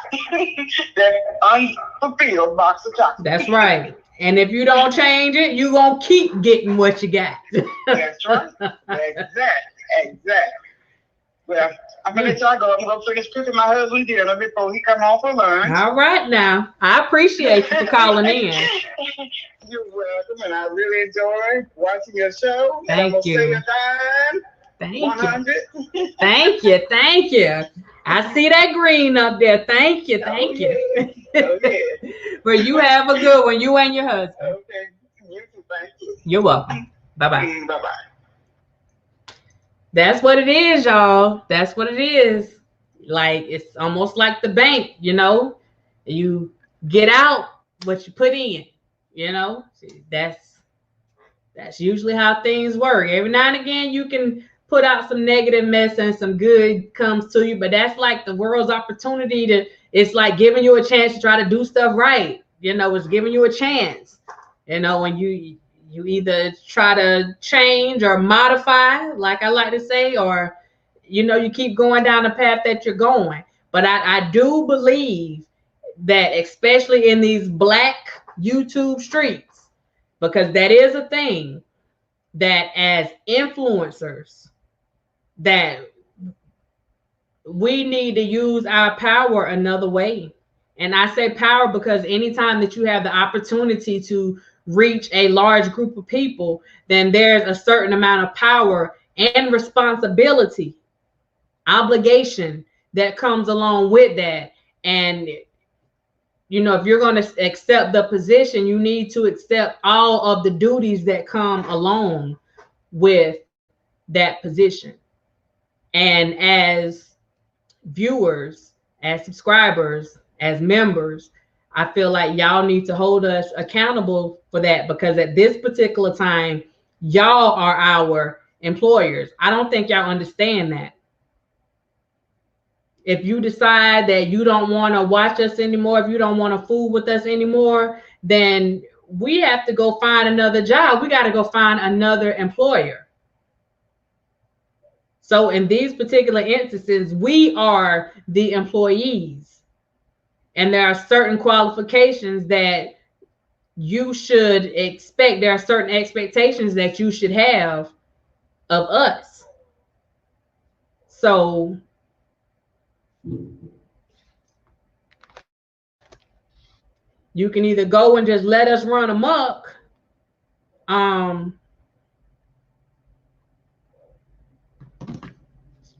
B: That unfulfilled box of chocolate.
A: That's right. And if you don't change it, you're going to keep getting what you got.
B: That's right. Exactly. Well, I'm going to let y'all go. I'm going to finish cooking my husband dinner before he come home for lunch.
A: All right now. I appreciate you for calling in.
B: You're welcome, and I really enjoy watching your show.
A: Thank
B: and I'm
A: you.
B: Say a dime.
A: Thank
B: 100.
A: you. Thank you. Thank you. I see that green up there. Thank you. Thank you.
B: Okay.
A: But you have a good one. You and your husband.
B: Okay. You too. Thank you.
A: You're welcome. Bye-bye.
B: Bye-bye.
A: That's what it is, y'all. That's what it is. Like, it's almost like the bank, you know. You get out what you put in, you know. That's usually how things work. Every now and again, you can put out some negative mess and some good comes to you, but that's like the world's opportunity to, it's like giving you a chance to try to do stuff right. You know, it's giving you a chance, you know, when you either try to change or modify, like I like to say, or, you know, you keep going down the path that you're going. But I do believe that, especially in these Black YouTube streets, because that is a thing, that as influencers, that we need to use our power another way. And I say power because anytime that you have the opportunity to reach a large group of people, then there's a certain amount of power and responsibility, obligation that comes along with that. And, you know, if you're going to accept the position, you need to accept all of the duties that come along with that position. And as viewers, as subscribers, as members, I feel like y'all need to hold us accountable for that, because at this particular time, y'all are our employers. I don't think y'all understand that. If you decide that you don't want to watch us anymore, if you don't want to fool with us anymore, then we have to go find another job. We got to go find another employer. So in these particular instances, we are the employees. And there are certain qualifications that you should expect. There are certain expectations that you should have of us. So you can either go and just let us run amok,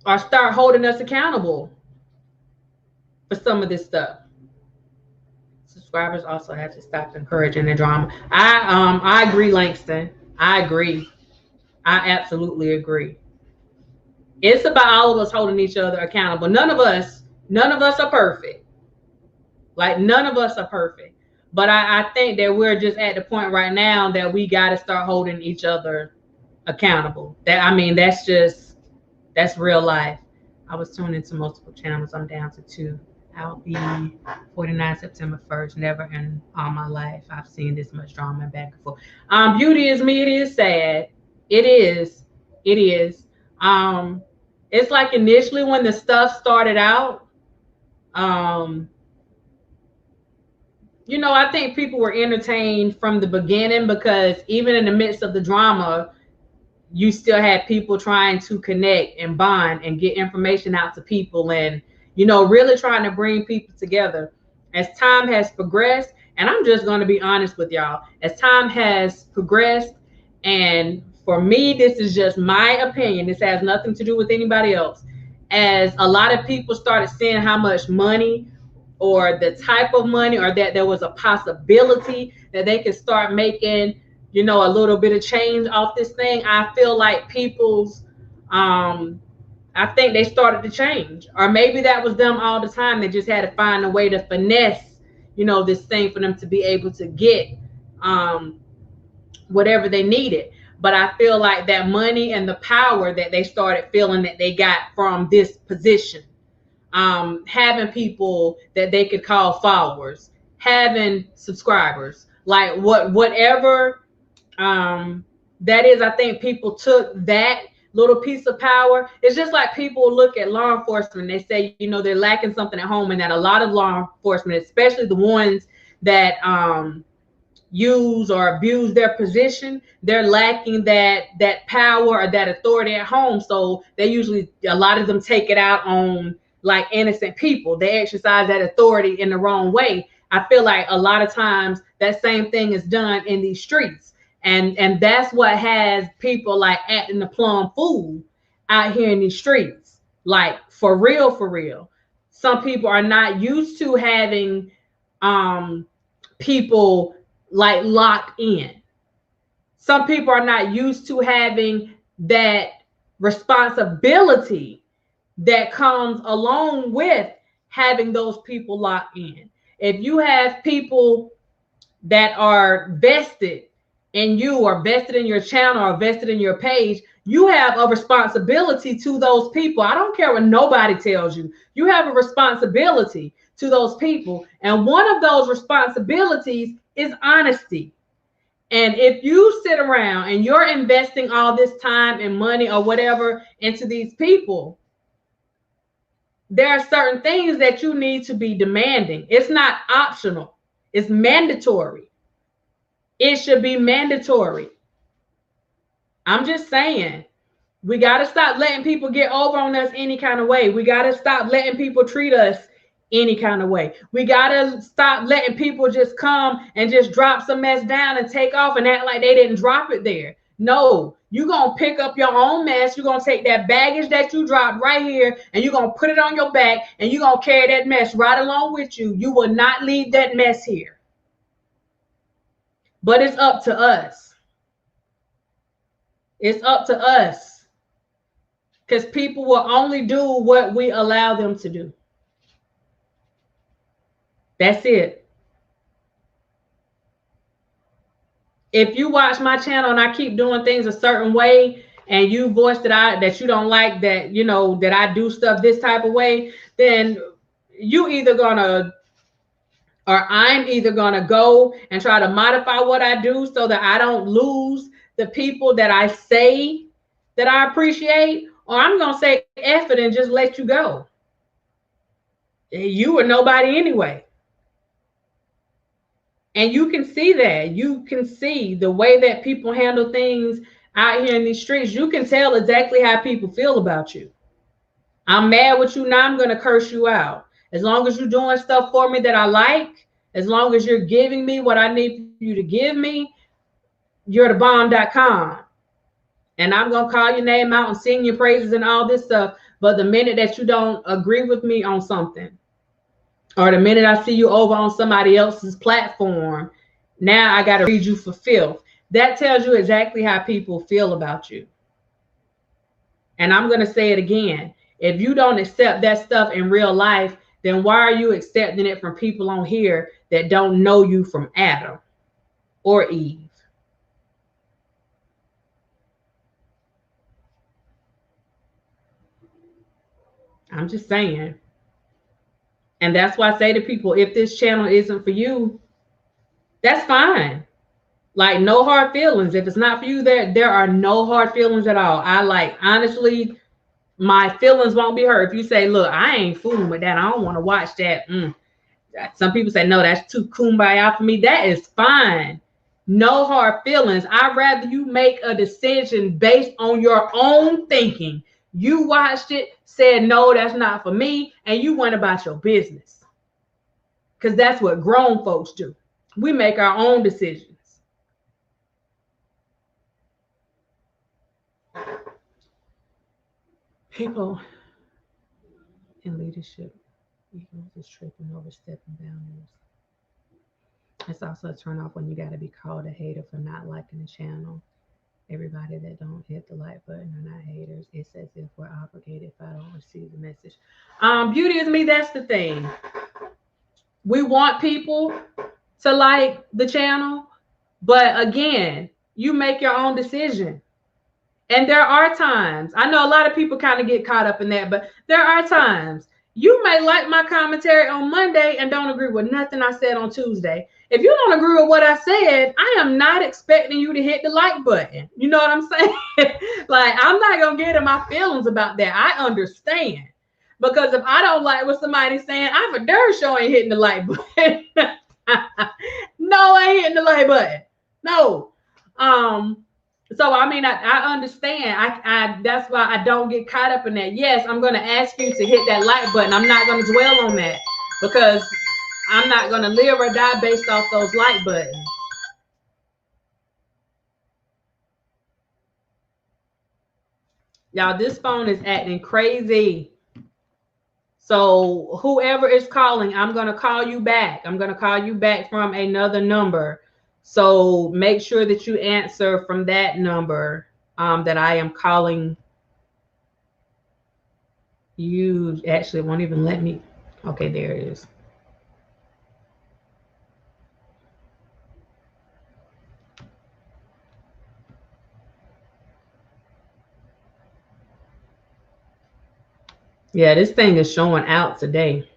A: or start holding us accountable for some of this stuff. Subscribers also have to stop encouraging the drama. I agree, Langston. I agree. I absolutely agree. It's about all of us holding each other accountable. None of us are perfect. Like, none of us are perfect. But I think that we're just at the point right now that we got to start holding each other accountable. That's real life. I was tuned into multiple channels. I'm down to 2. I'll be 49 September 1st. Never in all my life I've seen this much drama back and forth. Beauty is me. It is sad. It is. It's like initially when the stuff started out, you know, I think people were entertained from the beginning, because even in the midst of the drama, you still had people trying to connect and bond and get information out to people, and, you know, really trying to bring people together. As time has progressed, and I'm just going to be honest with y'all, as time has progressed, and for me, this is just my opinion, this has nothing to do with anybody else, as a lot of people started seeing how much money, or the type of money, or that there was a possibility that they could start making, you know, a little bit of change off this thing, I feel like people's, I think they started to change. Or maybe that was them all the time. They just had to find a way to finesse, you know, this thing for them to be able to get whatever they needed. But I feel like that money and the power that they started feeling that they got from this position, having people that they could call followers, having subscribers, like whatever that is, I think people took that little piece of power. It's just like people look at law enforcement, they say, you know, they're lacking something at home, and that a lot of law enforcement, especially the ones that use or abuse their position, they're lacking that power or that authority at home. So they usually, a lot of them take it out on like innocent people. They exercise that authority in the wrong way. I feel like a lot of times that same thing is done in these streets. And that's what has people like acting the plum fool out here in these streets. Like for real, for real. Some people are not used to having people like locked in. Some people are not used to having that responsibility that comes along with having those people locked in. If you have people that are vested in you, or vested in your channel, or vested in your page, you have a responsibility to those people. I don't care what nobody tells you. You have a responsibility to those people. And one of those responsibilities is honesty. And if you sit around and you're investing all this time and money or whatever into these people, there are certain things that you need to be demanding. It's not optional. It's mandatory. It should be mandatory. I'm just saying, we got to stop letting people get over on us any kind of way. We got to stop letting people treat us any kind of way. We got to stop letting people just come and just drop some mess down and take off and act like they didn't drop it there. No, you're going to pick up your own mess. You're going to take that baggage that you dropped right here and you're going to put it on your back and you're going to carry that mess right along with you. You will not leave that mess here. But it's up to us. It's up to us. Because people will only do what we allow them to do. That's it. If you watch my channel and I keep doing things a certain way and you voice that you don't like that, you know, that I do stuff this type of way, then you either gonna, or I'm either gonna go and try to modify what I do so that I don't lose the people that I say that I appreciate, or I'm gonna say F it and just let you go. You were nobody anyway. And you can see that. You can see the way that people handle things out here in these streets. You can tell exactly how people feel about you. I'm mad with you now. I'm going to curse you out. As long as you're doing stuff for me that I like, as long as you're giving me what I need you to give me, you're the bomb.com. And I'm going to call your name out and sing your praises and all this stuff. But the minute that you don't agree with me on something, or the minute I see you over on somebody else's platform, now I got to read you for filth. That tells you exactly how people feel about you. And I'm going to say it again. If you don't accept that stuff in real life, then why are you accepting it from people on here that don't know you from Adam or Eve? I'm just saying. And that's why I say to people, if this channel isn't for you, that's fine. Like, no hard feelings. If it's not for you, there are no hard feelings at all. Honestly, my feelings won't be hurt. If you say, look, I ain't fooling with that, I don't want to watch that. Some people say, no, that's too kumbaya for me. That is fine. No hard feelings. I'd rather you make a decision based on your own thinking. You watched it, said, no, that's not for me, and you went about your business. Because that's what grown folks do. We make our own decisions. People in leadership, even just tripping over, stepping boundaries. It's also a turn off when you got to be called a hater for not liking the channel. Everybody that don't hit the like button are not haters. It's as if we're obligated if I don't receive the message. Beauty is me. That's the thing. We want people to like the channel, but again, you make your own decision. And there are times, I know a lot of people kind of get caught up in that, but there are times you may like my commentary on Monday and don't agree with nothing I said on Tuesday. If you don't agree with what I said, I am not expecting you to hit the like button. You know what I'm saying? Like, I'm not going to get in my feelings about that. I understand. Because if I don't like what somebody's saying, I for darn sure ain't hitting the like button. No, I ain't hitting the like button. No. So, I mean, I understand. That's why I don't get caught up in that. Yes, I'm going to ask you to hit that like button. I'm not going to dwell on that because I'm not going to live or die based off those like buttons. Y'all, this phone is acting crazy. So whoever is calling, I'm going to call you back. I'm going to call you back from another number. So make sure that you answer from that number that I am calling. You actually won't even let me. Okay, there it is. Yeah, this thing is showing out today.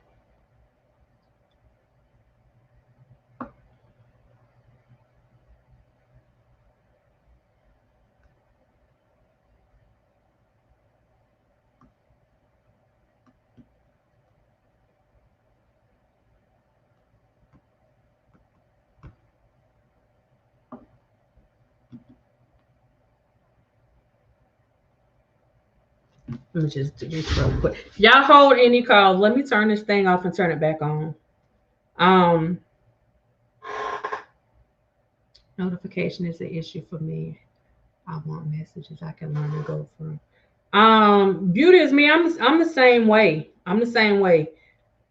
A: Let me just do this real quick. Y'all hold any calls. Let me turn this thing off and turn it back on. Notification is the issue for me. I want messages I can learn and go through. Beauty is me. I'm the same way. I'm the same way.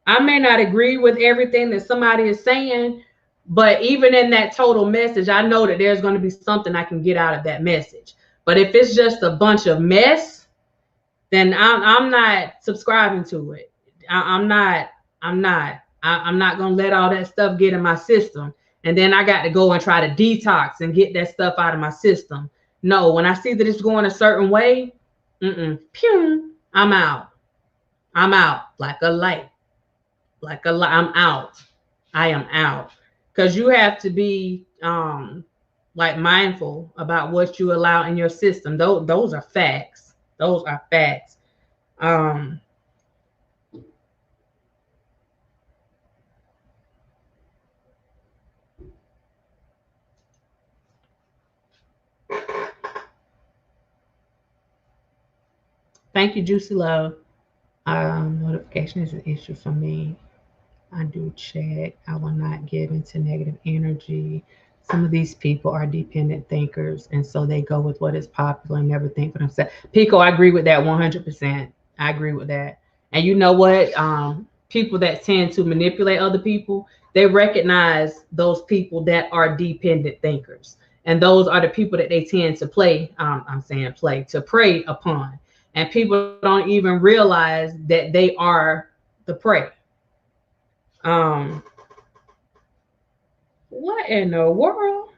A: I may not agree with everything that somebody is saying, but even in that total message, I know that there's going to be something I can get out of that message. But if it's just a bunch of mess, then I'm not subscribing to it. I'm not going to let all that stuff get in my system. And then I got to go and try to detox and get that stuff out of my system. No, when I see that it's going a certain way, pew, I'm out. I'm out like a light. Like a light. I'm out. I am out. Because you have to be like mindful about what you allow in your system. Those are facts. Those are facts. Thank you, Juicy Love. Notification is an issue for me. I do check. I will not give into negative energy. Some of these people are dependent thinkers, and so they go with what is popular and never think for themselves. Pico, I agree with that 100%. I agree with that. And you know what? People that tend to manipulate other people, they recognize those people that are dependent thinkers. And those are the people that they tend to to prey upon. And people don't even realize that they are the prey. What in the world?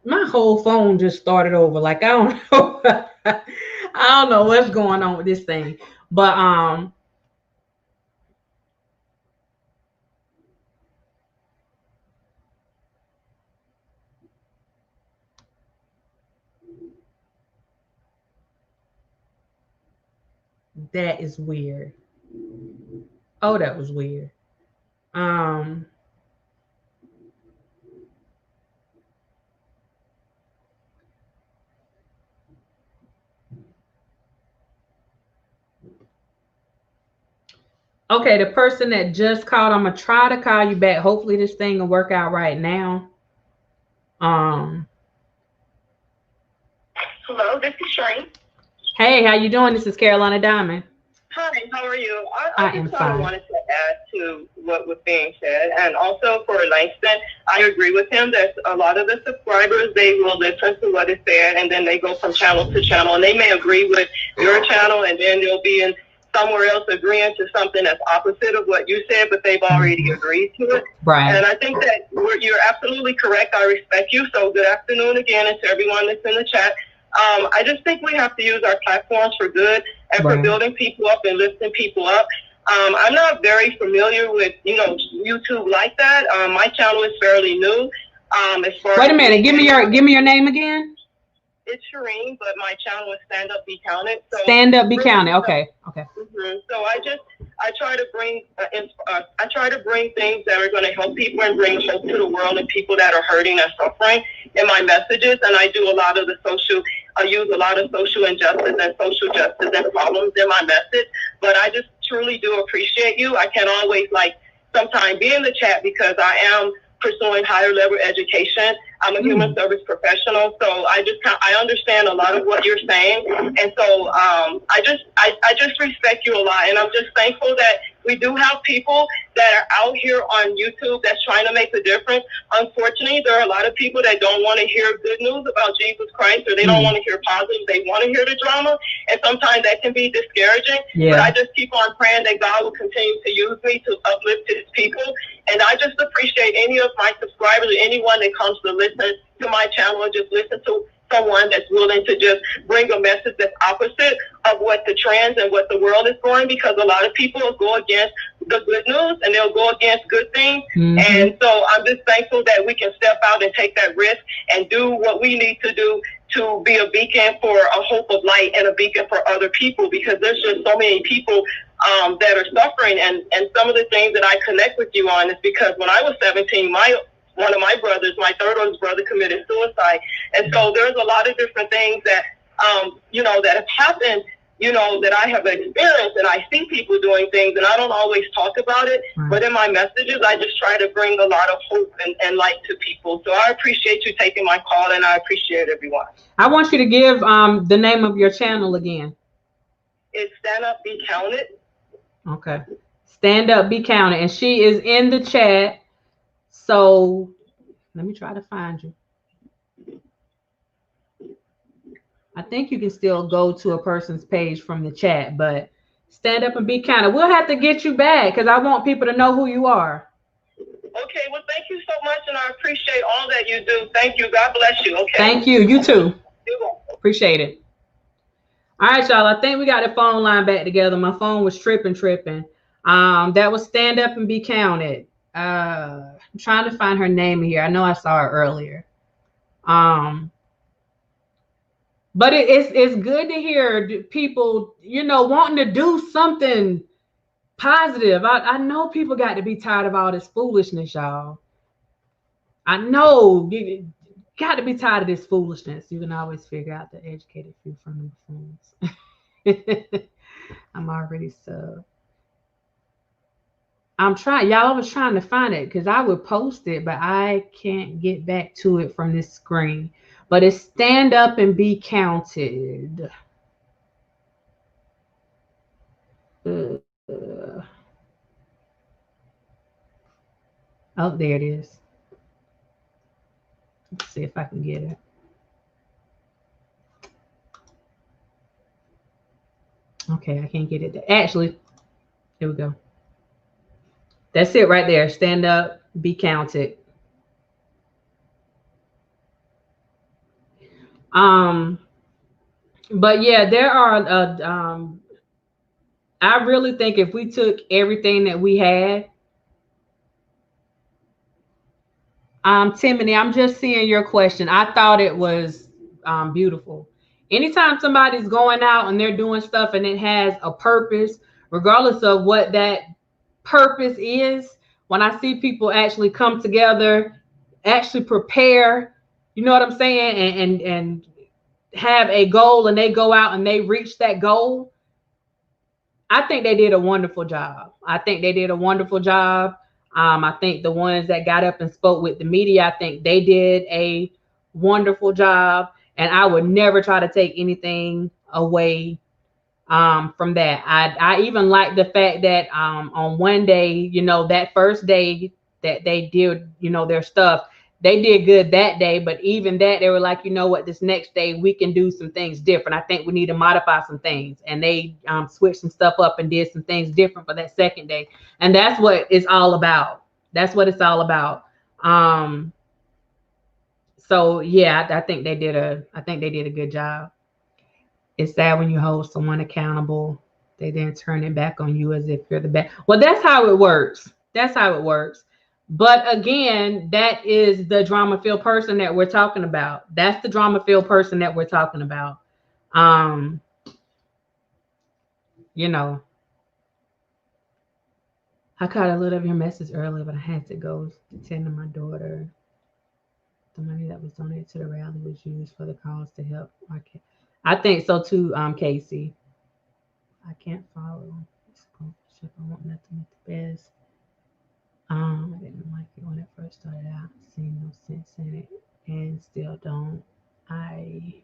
A: My whole phone just started over. Like I don't know. I don't know what's going on with this thing. But that is weird. Oh, that was weird. Okay, the person that just called, I'm gonna try to call you back. Hopefully this thing will work out right now.
C: Hello, this is Shane.
A: Hey, how you doing? This is Carolina Diamond.
C: Hi, how are you? I just kind of wanted to add to what was being said. And also for Langston, I agree with him that a lot of the subscribers, they will listen to what is said and then they go from channel to channel. And they may agree with your channel and then they'll be in somewhere else agreeing to something that's opposite of what you said, but they've already agreed to it.
A: Right.
C: And I think that you're absolutely correct. I respect you. So good afternoon again, and to everyone that's in the chat. I just think we have to use our platforms for good and for building people up and lifting people up. I'm not very familiar with, YouTube like that. My channel is fairly new.
A: Wait a minute. Give me your name again.
C: It's Shireen, but my channel is Stand Up Be Counted. So
A: Stand Up Be Counted. Okay.
C: So I try to bring things that are going to help people and bring hope to the world and people that are hurting and suffering in my messages. And I do a lot of I use a lot of social injustice and social justice and problems in my message. But I just truly do appreciate you. I can always sometimes be in the chat because I am pursuing higher level education. I'm a human service professional, so I understand a lot of what you're saying, and so I just respect you a lot, and I'm just thankful that we do have people that are out here on YouTube that's trying to make a difference. Unfortunately, there are a lot of people that don't want to hear good news about Jesus Christ, or they don't want to hear positive. They want to hear the drama, and sometimes that can be discouraging. Yeah. But I just keep on praying that God will continue to use me to uplift His people, and I just appreciate any of my subscribers or anyone that comes to listen to my channel or just listen to someone that's willing to just bring a message that's opposite of what the trends and what the world is going, because a lot of people will go against the good news and they'll go against good things. And so I'm just thankful that we can step out and take that risk and do what we need to do to be a beacon for a hope of light and a beacon for other people, because there's just so many people that are suffering. And some of the things that I connect with you on is because when I was 17, one of my brothers, my third oldest brother, committed suicide. And so there's a lot of different things that, that have happened, that I have experienced, and I see people doing things, and I don't always talk about it, but in my messages, I just try to bring a lot of hope and light to people. So I appreciate you taking my call, and I appreciate everyone.
A: I want you to give the name of your channel again.
C: It's Stand Up Be Counted.
A: Okay. Stand Up Be Counted. And she is in the chat. So let me try to find you. I think you can still go to a person's page from the chat, but Stand Up and Be Counted. We'll have to get you back because I want people to know who you are.
C: Okay, well, thank you so much, and I appreciate all that you do. Thank you. God bless you. Okay.
A: Thank you. You too. Appreciate it. All right, y'all. I think we got the phone line back together. My phone was tripping. That was Stand Up and Be Counted. I'm trying to find her name here. I know I saw her earlier. But it's good to hear people, wanting to do something positive. I know people got to be tired of all this foolishness, y'all. I know you got to be tired of this foolishness. You can always figure out the educated few from the phones. I'm already sub. I'm trying, y'all. I was trying to find it because I would post it, but I can't get back to it from this screen. But it's Stand Up and Be Counted. Oh, there it is. Let's see if I can get it. Okay, I can't get it. Actually, here we go. That's it right there. Stand Up, Be Counted. But yeah, there are I really think if we took everything that we had, Timothy, I'm just seeing your question. I thought it was beautiful. Anytime somebody's going out and they're doing stuff and it has a purpose, regardless of what that purpose is, when I see people actually come together, actually prepare, you know what I'm saying, and have a goal, and they go out and they reach that goal, I think they did a wonderful job. I think they did a wonderful job. I think the ones that got up and spoke with the media, I think they did a wonderful job. And I would never try to take anything away from that. I even like the fact that on one day, that first day that they did, their stuff, they did good that day. But even that, they were like, what, this next day we can do some things different. I think we need to modify some things. And they switched some stuff up and did some things different for that second day. And that's what it's all about. That's what it's all about. So yeah, I think they did a good job. It's sad when you hold someone accountable, they then turn it back on you as if you're the best. Well, that's how it works. That's how it works. But again, that is the drama-filled person that we're talking about. That's the drama-filled person that we're talking about. You know, I caught a little of your message earlier, but I had to go tend to my daughter. The money that was donated to the rally was used for the cause to help. I think so too, Casey. I can't follow. I want nothing but the best. I didn't like it when it first started out. Seen no sense in it, and still don't. I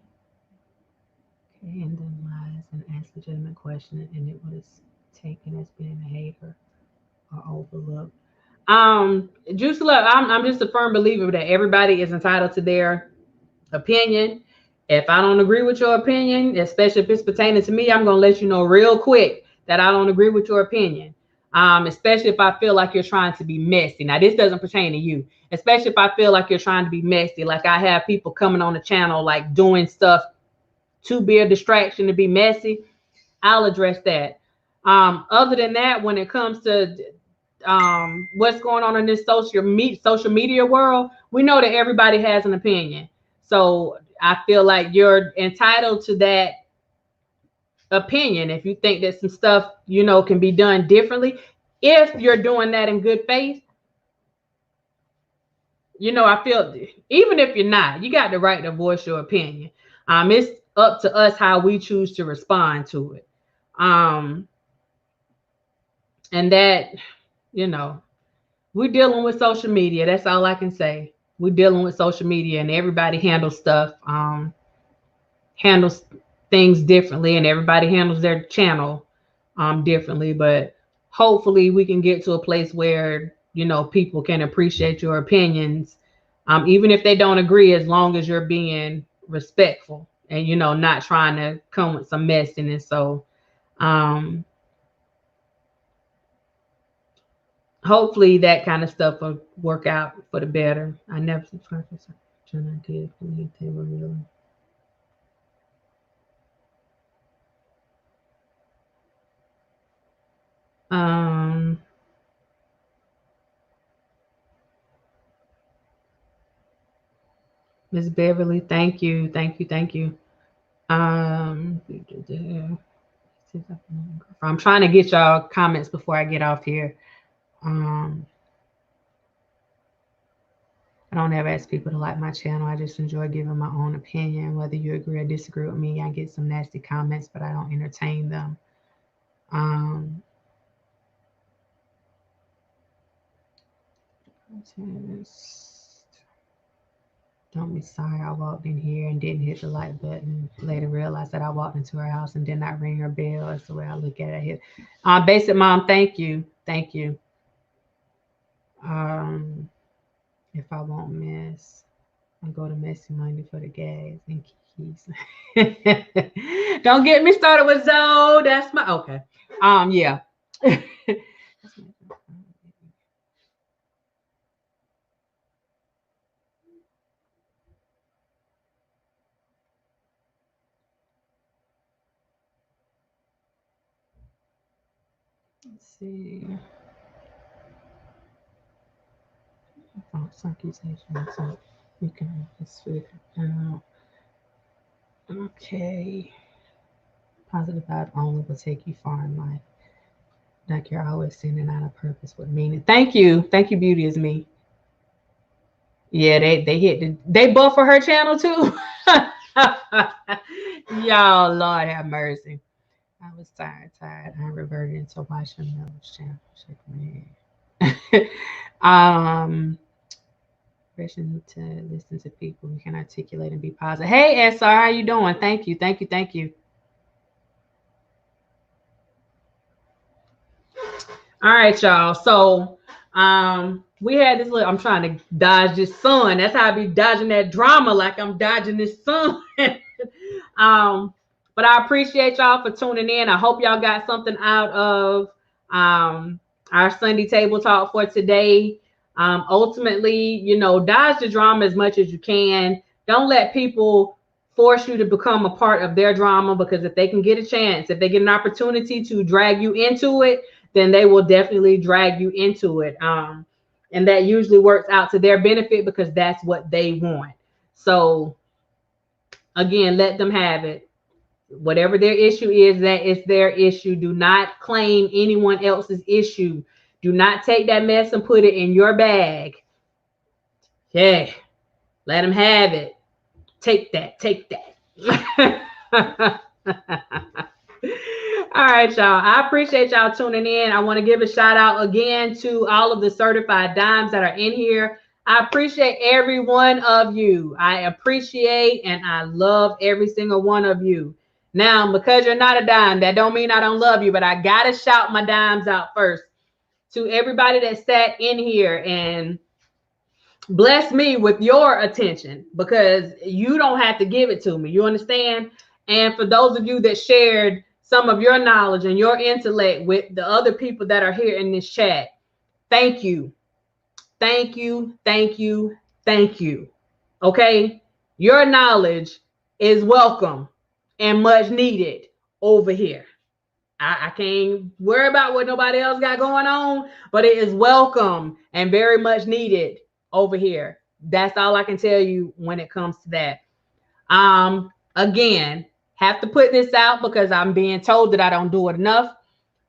A: can them lies and ask legitimate questions, and it was taken as being a hater or overlooked. Juice Love, I'm just a firm believer that everybody is entitled to their opinion. If I don't agree with your opinion, especially if it's pertaining to me, I'm gonna let you know real quick that I don't agree with your opinion. Especially if I feel like you're trying to be messy. Now, this doesn't pertain to you, especially if I feel like you're trying to be messy. Like I have people coming on the channel, like doing stuff to be a distraction, to be messy. I'll address that. Other than that, when it comes to what's going on in this social media world, we know that everybody has an opinion. So I feel like you're entitled to that opinion. If you think that some stuff, can be done differently, if you're doing that in good faith, I feel even if you're not, you got the right to voice your opinion. It's up to us how we choose to respond to it. And that, we're dealing with social media. That's all I can say. We're dealing with social media, and everybody handles stuff, handles things differently, and everybody handles their channel differently. But hopefully we can get to a place where, people can appreciate your opinions, even if they don't agree, as long as you're being respectful and, not trying to come with some messiness. So, hopefully that kind of stuff will work out for the better. I never subscribed to something I did believe they were real. Miss Beverly, thank you. I'm trying to get y'all comments before I get off here. I don't ever ask people to like my channel. I just enjoy giving my own opinion. Whether you agree or disagree with me, I get some nasty comments, but I don't entertain them. Don't be sorry I walked in here and didn't hit the like button. Later realized that I walked into her house and did not ring her bell. That's the way I look at it here. Basic Mom, thank you. If I won't miss, I'll go to Messy Monday for the gas and keys. Don't get me started with Zoe. That's my okay. Yeah. Let's see. False accusation. So you can just figure it out. Okay. Positive vibe only will take you far in life. Like you're always sending out a purpose with meaning. Thank you. Beauty is me. Yeah, they buff for her channel too. Y'all, Lord have mercy. I was tired. I reverted into watching Mel's channel. Person to listen to people who can articulate and be positive. Hey, SR, how you doing? Thank you. All right, y'all. So we had this little, I'm trying to dodge this sun. That's how I be dodging that drama, like I'm dodging this sun. But I appreciate y'all for tuning in. I hope y'all got something out of our Sunday table talk for today. Ultimately, dodge the drama as much as you can. Don't let people force you to become a part of their drama, because if they can get a chance, if they get an opportunity to drag you into it, then they will definitely drag you into it. And that usually works out to their benefit because that's what they want. So again, let them have it. Whatever their issue is, that is their issue. Do not claim anyone else's issue. Do not take that mess and put it in your bag. Yeah, let them have it. Take that. Take that. All right, y'all. I appreciate y'all tuning in. I want to give a shout out again to all of the certified dimes that are in here. I appreciate every one of you. I appreciate and I love every single one of you. Now, because you're not a dime, that don't mean I don't love you, but I got to shout my dimes out first. To everybody that sat in here and bless me with your attention, because you don't have to give it to me. You understand? And for those of you that shared some of your knowledge and your intellect with the other people that are here in this chat, thank you. Thank you. Thank you. Thank you. Okay? Your knowledge is welcome and much needed over here. I can't worry about what nobody else got going on, but it is welcome and very much needed over here. That's all I can tell you when it comes to that. Again, have to put this out because I'm being told that I don't do it enough.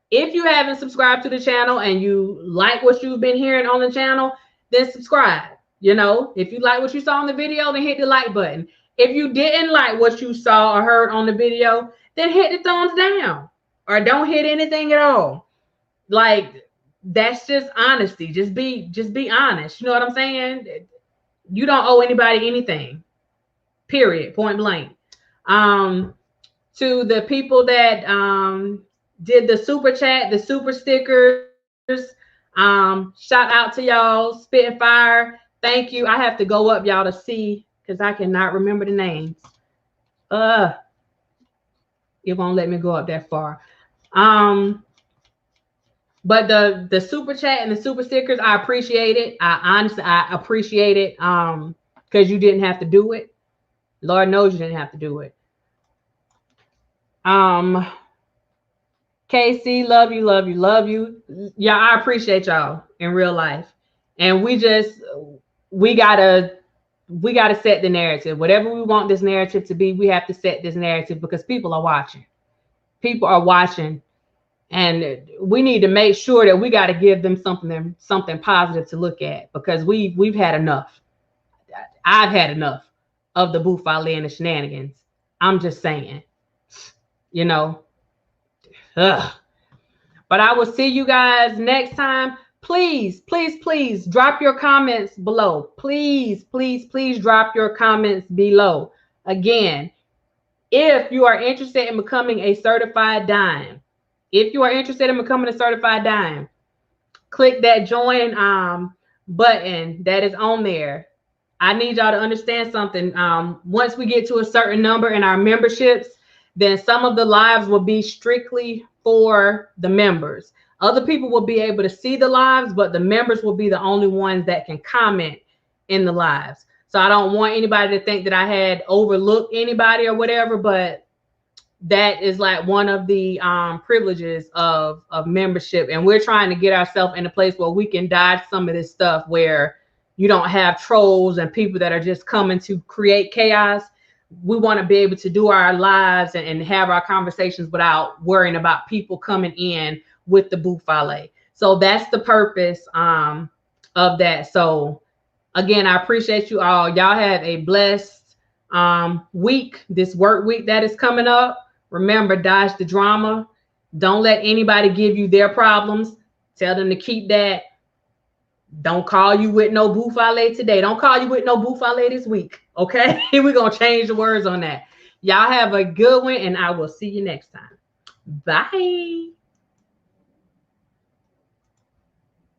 A: If you haven't subscribed to the channel and you like what you've been hearing on the channel, then subscribe. You know, if you like what you saw on the video, then hit the like button. If you didn't like what you saw or heard on the video, then hit the thumbs down or don't hit anything at all. Like, that's just honesty. Just be honest. You know what I'm saying? You don't owe anybody anything. Period. Point blank. To the people that did the super chat, the super stickers, shout out to y'all. Spitting fire. Thank you. I have to go up, y'all, to see because I cannot remember the names. It won't let me go up that far. But the super chat and the super stickers, I appreciate it. I appreciate it because you didn't have to do it. Lord knows you didn't have to do it. KC, love you, love you, love you. Yeah, I appreciate y'all in real life. And we gotta set the narrative. Whatever we want this narrative to be, we have to set this narrative because people are watching. People are watching. And we need to make sure that we got to give them something positive to look at because we've had enough. I've had enough of the bouffalie and the shenanigans. I'm just saying, you know. Ugh. But I will see you guys next time. Please, please, please drop your comments below. Please, please, please drop your comments below. Again, if you are interested in becoming a certified dime, if you are interested in becoming a certified dime, click that join button that is on there. I need y'all to understand something. Once we get to a certain number in our memberships, then some of the lives will be strictly for the members. Other people will be able to see the lives, but the members will be the only ones that can comment in the lives. So I don't want anybody to think that I had overlooked anybody or whatever, but that is like one of the privileges of membership. And we're trying to get ourselves in a place where we can dodge some of this stuff where you don't have trolls and people that are just coming to create chaos. We want to be able to do our lives and have our conversations without worrying about people coming in with the bouffalie. So that's the purpose of that. So again, I appreciate you all. Y'all have a blessed week, this work week that is coming up. Remember, dodge the drama. Don't let anybody give you their problems. Tell them to keep that. Don't call you with no bouffalie today. Don't call you with no bouffalie this week. Okay? We're going to change the words on that. Y'all have a good one, and I will see you next time. Bye.